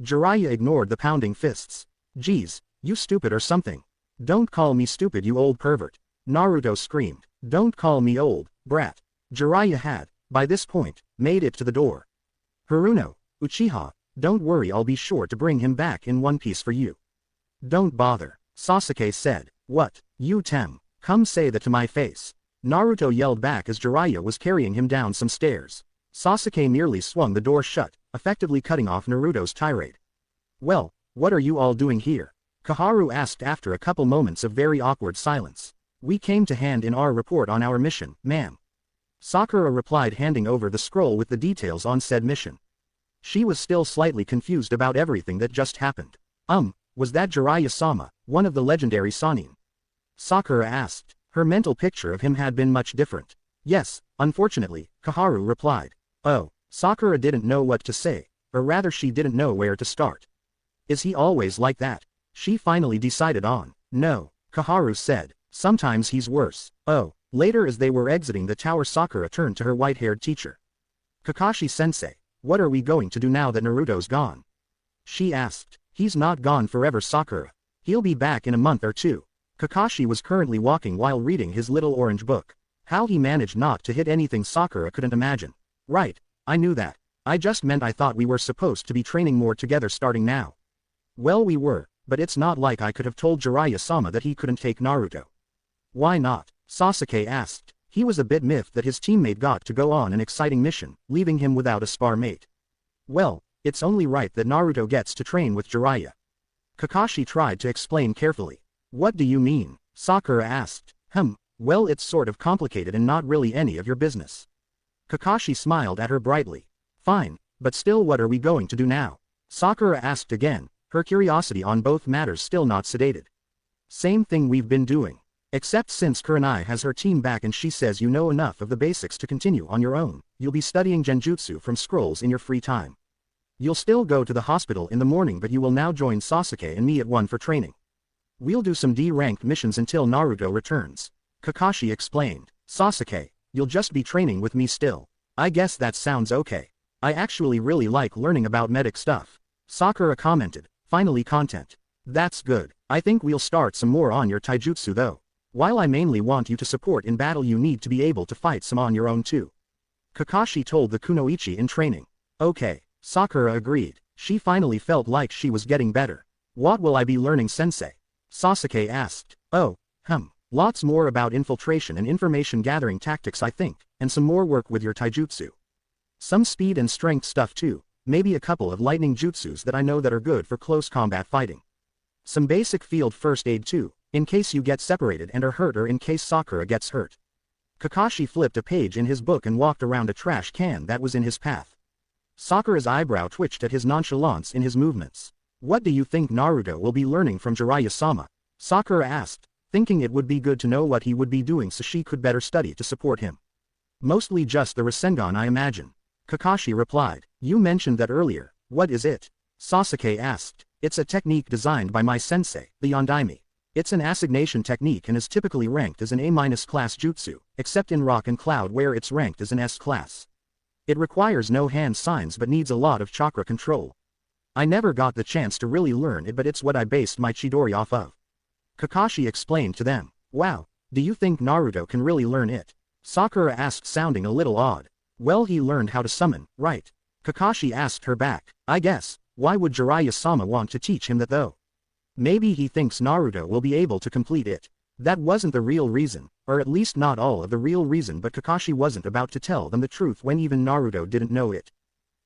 Jiraiya ignored the pounding fists. "Geez, you stupid or something. Don't call me stupid, you old pervert," Naruto screamed. "Don't call me old, brat." Jiraiya had, by this point, made it to the door. "Haruno, Uchiha, don't worry, I'll be sure to bring him back in one piece for you." "Don't bother," Sasuke said. "What, you Tem, come say that to my face." Naruto yelled back as Jiraiya was carrying him down some stairs. Sasuke nearly swung the door shut, effectively cutting off Naruto's tirade. "Well, what are you all doing here?" Koharu asked after a couple moments of very awkward silence. "We came to hand in our report on our mission, ma'am," Sakura replied, handing over the scroll with the details on said mission. She was still slightly confused about everything that just happened. Was that Jiraiya-sama, one of the legendary Sannin?" Sakura asked. Her mental picture of him had been much different. "Yes, unfortunately," Koharu replied. "Oh," Sakura didn't know what to say, or rather she didn't know where to start. "Is he always like that?" She finally decided on. "No," Koharu said. "Sometimes he's worse." "Oh." Later, as they were exiting the tower, Sakura turned to her white-haired teacher. "Kakashi-sensei, what are we going to do now that Naruto's gone?" she asked. "He's not gone forever, Sakura. He'll be back in a month or two." Kakashi was currently walking while reading his little orange book. How he managed not to hit anything Sakura couldn't imagine. "Right, I knew that. I just meant I thought we were supposed to be training more together starting now." "Well, we were, but it's not like I could have told Jiraiya-sama that he couldn't take Naruto." "Why not?" Sasuke asked. He was a bit miffed that his teammate got to go on an exciting mission, leaving him without a spar mate. Well, it's only right that Naruto gets to train with Jiraiya. Kakashi tried to explain carefully. What do you mean? Sakura asked. Well, it's sort of complicated and not really any of your business. Kakashi smiled at her brightly. Fine, but still, what are we going to do now? Sakura asked again, her curiosity on both matters still not sedated. Same thing we've been doing. Except since Kurenai has her team back and she says you know enough of the basics to continue on your own, you'll be studying genjutsu from scrolls in your free time. You'll still go to the hospital in the morning, but you will now join Sasuke and me at 1 for training. We'll do some D-ranked missions until Naruto returns. Kakashi explained. Sasuke, you'll just be training with me still. I guess that sounds okay. I actually really like learning about medic stuff. Sakura commented, finally content. That's good. I think we'll start some more on your taijutsu though. While I mainly want you to support in battle, you need to be able to fight some on your own too. Kakashi told the kunoichi in training. Okay, Sakura agreed. She finally felt like she was getting better. What will I be learning, sensei? Sasuke asked. Oh, lots more about infiltration and information gathering tactics I think, and some more work with your taijutsu. Some speed and strength stuff too, maybe a couple of lightning jutsus that I know that are good for close combat fighting. Some basic field first aid too, in case you get separated and are hurt or in case Sakura gets hurt. Kakashi flipped a page in his book and walked around a trash can that was in his path. Sakura's eyebrow twitched at his nonchalance in his movements. What do you think Naruto will be learning from Jiraiya-sama? Sakura asked, thinking it would be good to know what he would be doing so she could better study to support him. Mostly just the Rasengan, I imagine. Kakashi replied. You mentioned that earlier. What is it? Sasuke asked. It's a technique designed by my sensei, the Yondaime. It's an assignation technique and is typically ranked as an A- class jutsu, except in Rock and Cloud where it's ranked as an S class. It requires no hand signs but needs a lot of chakra control. I never got the chance to really learn it, but it's what I based my Chidori off of. Kakashi explained to them. Wow, do you think Naruto can really learn it? Sakura asked, sounding a little odd. Well, he learned how to summon, right? Kakashi asked her back. I guess. Why would Jiraiya-sama want to teach him that though? Maybe he thinks Naruto will be able to complete it. That wasn't the real reason, or at least not all of the real reason, but Kakashi wasn't about to tell them the truth when even Naruto didn't know it.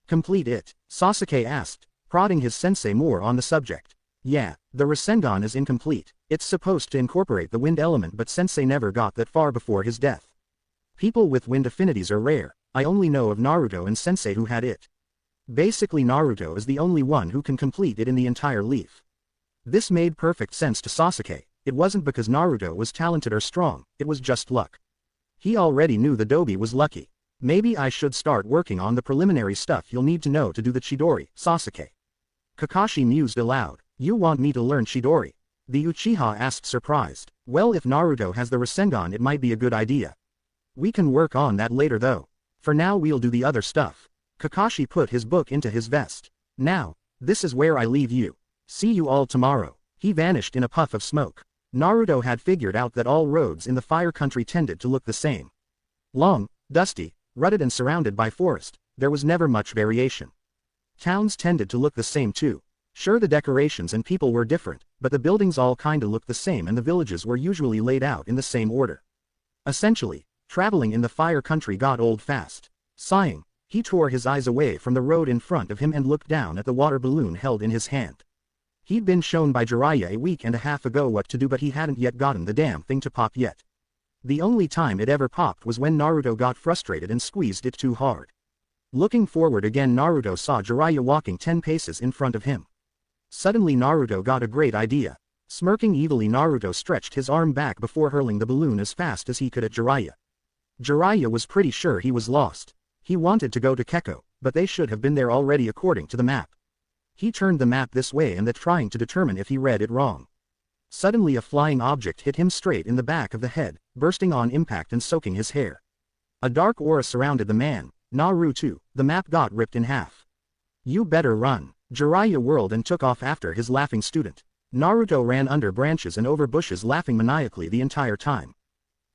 Complete it? Sasuke asked, prodding his sensei more on the subject. Yeah, the Rasengan is incomplete. It's supposed to incorporate the wind element, but sensei never got that far before his death. People with wind affinities are rare. I only know of Naruto and sensei who had it. Basically Naruto is the only one who can complete it in the entire leaf. This made perfect sense to Sasuke. It wasn't because Naruto was talented or strong, it was just luck. He already knew the Dobi was lucky. Maybe I should start working on the preliminary stuff you'll need to know to do the Chidori, Sasuke. Kakashi mused aloud. You want me to learn Chidori? The Uchiha asked, surprised. Well, if Naruto has the Rasengan it might be a good idea. We can work on that later though. For now we'll do the other stuff. Kakashi put his book into his vest. Now, this is where I leave you. See you all tomorrow. He vanished in a puff of smoke. Naruto had figured out that all roads in the Fire Country tended to look the same. Long, dusty, rutted and surrounded by forest, there was never much variation. Towns tended to look the same too. Sure, the decorations and people were different, but the buildings all kinda looked the same and the villages were usually laid out in the same order. Essentially, traveling in the Fire Country got old fast. Sighing, he tore his eyes away from the road in front of him and looked down at the water balloon held in his hand. He'd been shown by Jiraiya a week and a half ago what to do, but he hadn't yet gotten the damn thing to pop yet. The only time it ever popped was when Naruto got frustrated and squeezed it too hard. Looking forward again, Naruto saw Jiraiya walking 10 paces in front of him. Suddenly Naruto got a great idea. Smirking evilly, Naruto stretched his arm back before hurling the balloon as fast as he could at Jiraiya. Jiraiya was pretty sure he was lost. He wanted to go to Keko, but they should have been there already according to the map. He turned the map this way and that, trying to determine if he read it wrong. Suddenly a flying object hit him straight in the back of the head, bursting on impact and soaking his hair. A dark aura surrounded the man. Naruto, the map got ripped in half. You better run. Jiraiya whirled and took off after his laughing student. Naruto ran under branches and over bushes, laughing maniacally the entire time.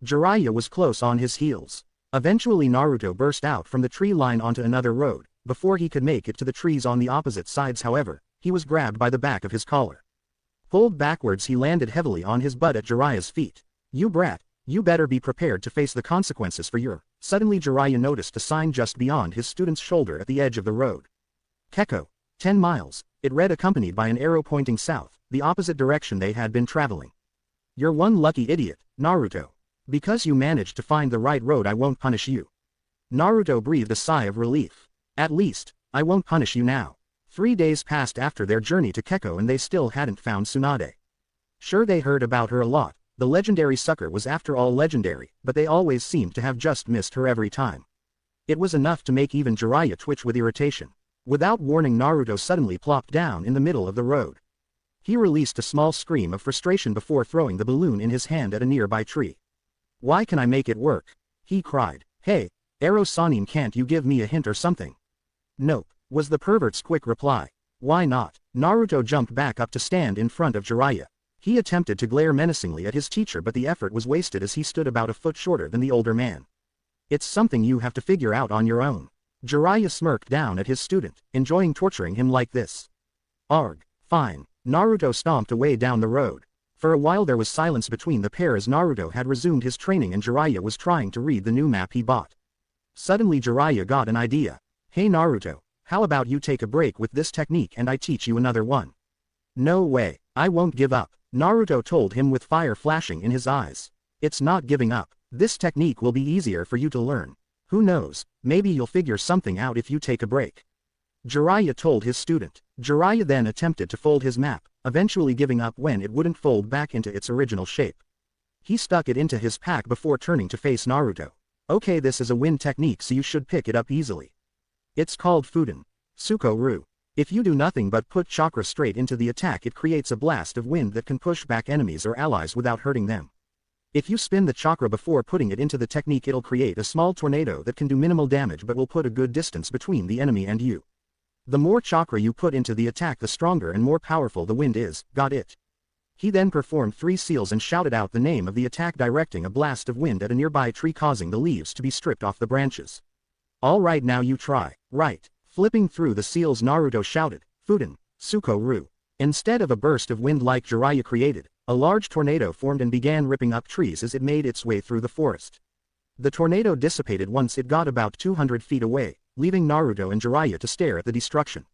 Jiraiya was close on his heels. Eventually Naruto burst out from the tree line onto another road. Before he could make it to the trees on the opposite sides, however, he was grabbed by the back of his collar. Pulled backwards, he landed heavily on his butt at Jiraiya's feet. You brat, You better be prepared to face the consequences for your. Suddenly Jiraiya noticed a sign just beyond his student's shoulder at the edge of the road. Keko. 10 miles, it read, accompanied by an arrow pointing south, the opposite direction they had been traveling. You're one lucky idiot, Naruto. Because you managed to find the right road, I won't punish you. Naruto breathed a sigh of relief. At least, I won't punish you now. 3 days passed after their journey to Keko and they still hadn't found Tsunade. Sure, they heard about her a lot. The legendary sucker was after all legendary, but they always seemed to have just missed her every time. It was enough to make even Jiraiya twitch with irritation. Without warning, Naruto suddenly plopped down in the middle of the road. He released a small scream of frustration before throwing the balloon in his hand at a nearby tree. Why can I make it work? He cried. Hey, Ero Sanin, can't you give me a hint or something? Nope, was the pervert's quick reply. Why not? Naruto jumped back up to stand in front of Jiraiya. He attempted to glare menacingly at his teacher, but the effort was wasted as he stood about a foot shorter than the older man. It's something you have to figure out on your own. Jiraiya smirked down at his student, enjoying torturing him like this. Arg, fine. Naruto stomped away down the road. For a while there was silence between the pair as Naruto had resumed his training and Jiraiya was trying to read the new map he bought. Suddenly Jiraiya got an idea. Hey Naruto, how about you take a break with this technique and I teach you another one? No way, I won't give up, Naruto told him with fire flashing in his eyes. It's not giving up. This technique will be easier for you to learn. Who knows, maybe you'll figure something out if you take a break. Jiraiya told his student. Jiraiya then attempted to fold his map, eventually giving up when it wouldn't fold back into its original shape. He stuck it into his pack before turning to face Naruto. Okay, this is a wind technique, so you should pick it up easily. It's called Fuden. Suko-ru. If you do nothing but put chakra straight into the attack, it creates a blast of wind that can push back enemies or allies without hurting them. If you spin the chakra before putting it into the technique, it'll create a small tornado that can do minimal damage but will put a good distance between the enemy and you. The more chakra you put into the attack, the stronger and more powerful the wind is. Got it? He then performed 3 seals and shouted out the name of the attack, directing a blast of wind at a nearby tree, causing the leaves to be stripped off the branches. Alright, now you try. Right. Flipping through the seals, Naruto shouted, Fuden, Suko-ru. Instead of a burst of wind like Jiraiya created, a large tornado formed and began ripping up trees as it made its way through the forest. The tornado dissipated once it got about 200 feet away, leaving Naruto and Jiraiya to stare at the destruction.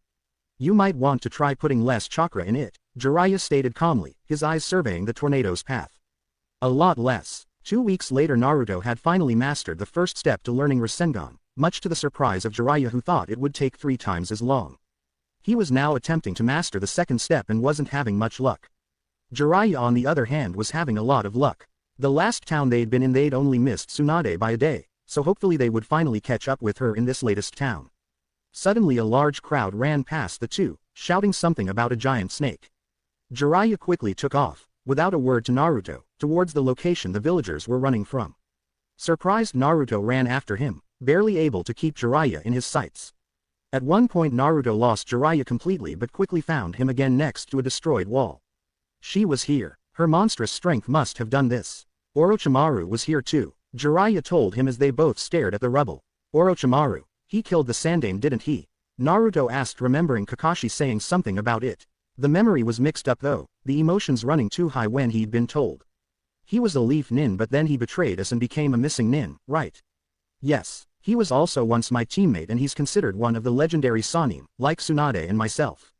You might want to try putting less chakra in it, Jiraiya stated calmly, his eyes surveying the tornado's path. A lot less. 2 weeks later, Naruto had finally mastered the first step to learning Rasengan, much to the surprise of Jiraiya, who thought it would take 3 times as long. He was now attempting to master the second step and wasn't having much luck. Jiraiya, on the other hand, was having a lot of luck. The last town they'd been in, they'd only missed Tsunade by a day, so hopefully they would finally catch up with her in this latest town. Suddenly a large crowd ran past the two, shouting something about a giant snake. Jiraiya quickly took off, without a word to Naruto, towards the location the villagers were running from. Surprised, Naruto ran after him, barely able to keep Jiraiya in his sights. At one point Naruto lost Jiraiya completely but quickly found him again next to a destroyed wall. She was here. Her monstrous strength must have done this. Orochimaru was here too, Jiraiya told him as they both stared at the rubble. Orochimaru, he killed the Sandaime, didn't he? Naruto asked, remembering Kakashi saying something about it. The memory was mixed up though, the emotions running too high when he'd been told. He was a leaf nin, but then he betrayed us and became a missing nin, right? Yes, he was also once my teammate and he's considered one of the legendary Sannin, like Tsunade and myself.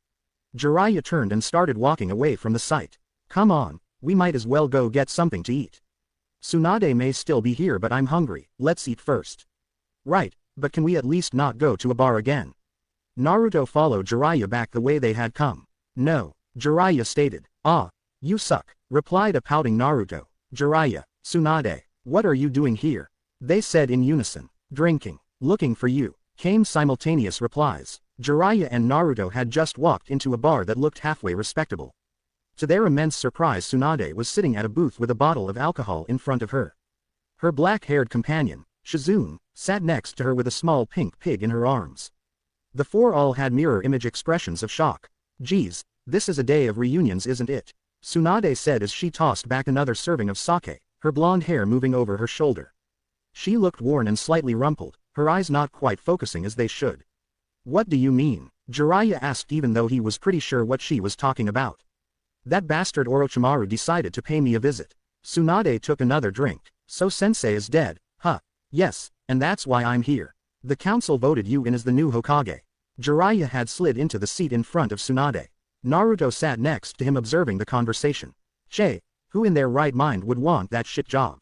Jiraiya turned and started walking away from the site. Come on, we might as well go get something to eat. Tsunade may still be here, but I'm hungry, let's eat first. Right, but can we at least not go to a bar again? Naruto followed Jiraiya back the way they had come. No, Jiraiya stated. Ah, you suck, replied a pouting Naruto. Jiraiya, Tsunade, what are you doing here? They said in unison. Drinking, looking for you, came simultaneous replies. Jiraiya and Naruto had just walked into a bar that looked halfway respectable. To their immense surprise, Tsunade was sitting at a booth with a bottle of alcohol in front of her. Her black-haired companion, Shizune, sat next to her with a small pink pig in her arms. The 4 all had mirror image expressions of shock. Geez, this is a day of reunions, isn't it? Tsunade said as she tossed back another serving of sake, her blonde hair moving over her shoulder. She looked worn and slightly rumpled, her eyes not quite focusing as they should. What do you mean? Jiraiya asked, even though he was pretty sure what she was talking about. That bastard Orochimaru decided to pay me a visit. Tsunade took another drink. So Sensei is dead, huh? Yes, and that's why I'm here. The council voted you in as the new Hokage. Jiraiya had slid into the seat in front of Tsunade. Naruto sat next to him observing the conversation. Che, who in their right mind would want that shit job?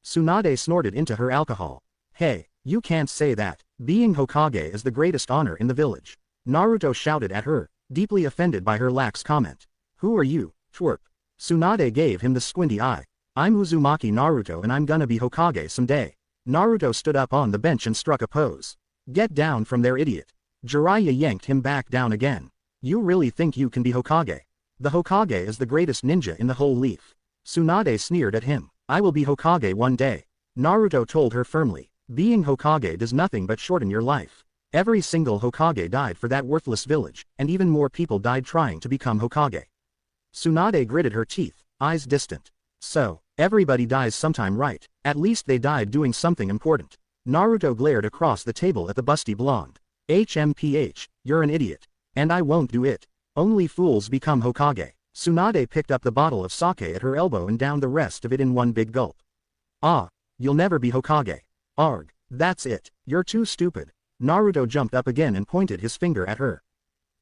Tsunade snorted into her alcohol. Hey, you can't say that. Being Hokage is the greatest honor in the village. Naruto shouted at her, deeply offended by her lax comment. Who are you, twerp? Tsunade gave him the squinty eye. I'm Uzumaki Naruto and I'm gonna be Hokage someday. Naruto stood up on the bench and struck a pose. Get down from there, idiot. Jiraiya yanked him back down again. You really think you can be Hokage? The Hokage is the greatest ninja in the whole leaf. Tsunade sneered at him. I will be Hokage one day. Naruto told her firmly. Being Hokage does nothing but shorten your life. Every single Hokage died for that worthless village, and even more people died trying to become Hokage. Tsunade gritted her teeth, eyes distant. So, everybody dies sometime, right? At least they died doing something important. Naruto glared across the table at the busty blonde. HMPH, you're an idiot. And I won't do it. Only fools become Hokage. Tsunade picked up the bottle of sake at her elbow and downed the rest of it in one big gulp. Ah, you'll never be Hokage. Arg, that's it, you're too stupid. Naruto jumped up again and pointed his finger at her.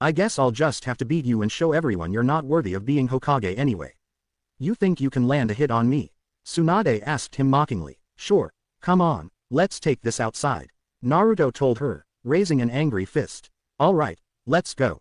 I guess I'll just have to beat you and show everyone you're not worthy of being Hokage anyway. You think you can land a hit on me? Tsunade asked him mockingly. Sure, come on, let's take this outside. Naruto told her, raising an angry fist. Alright, let's go.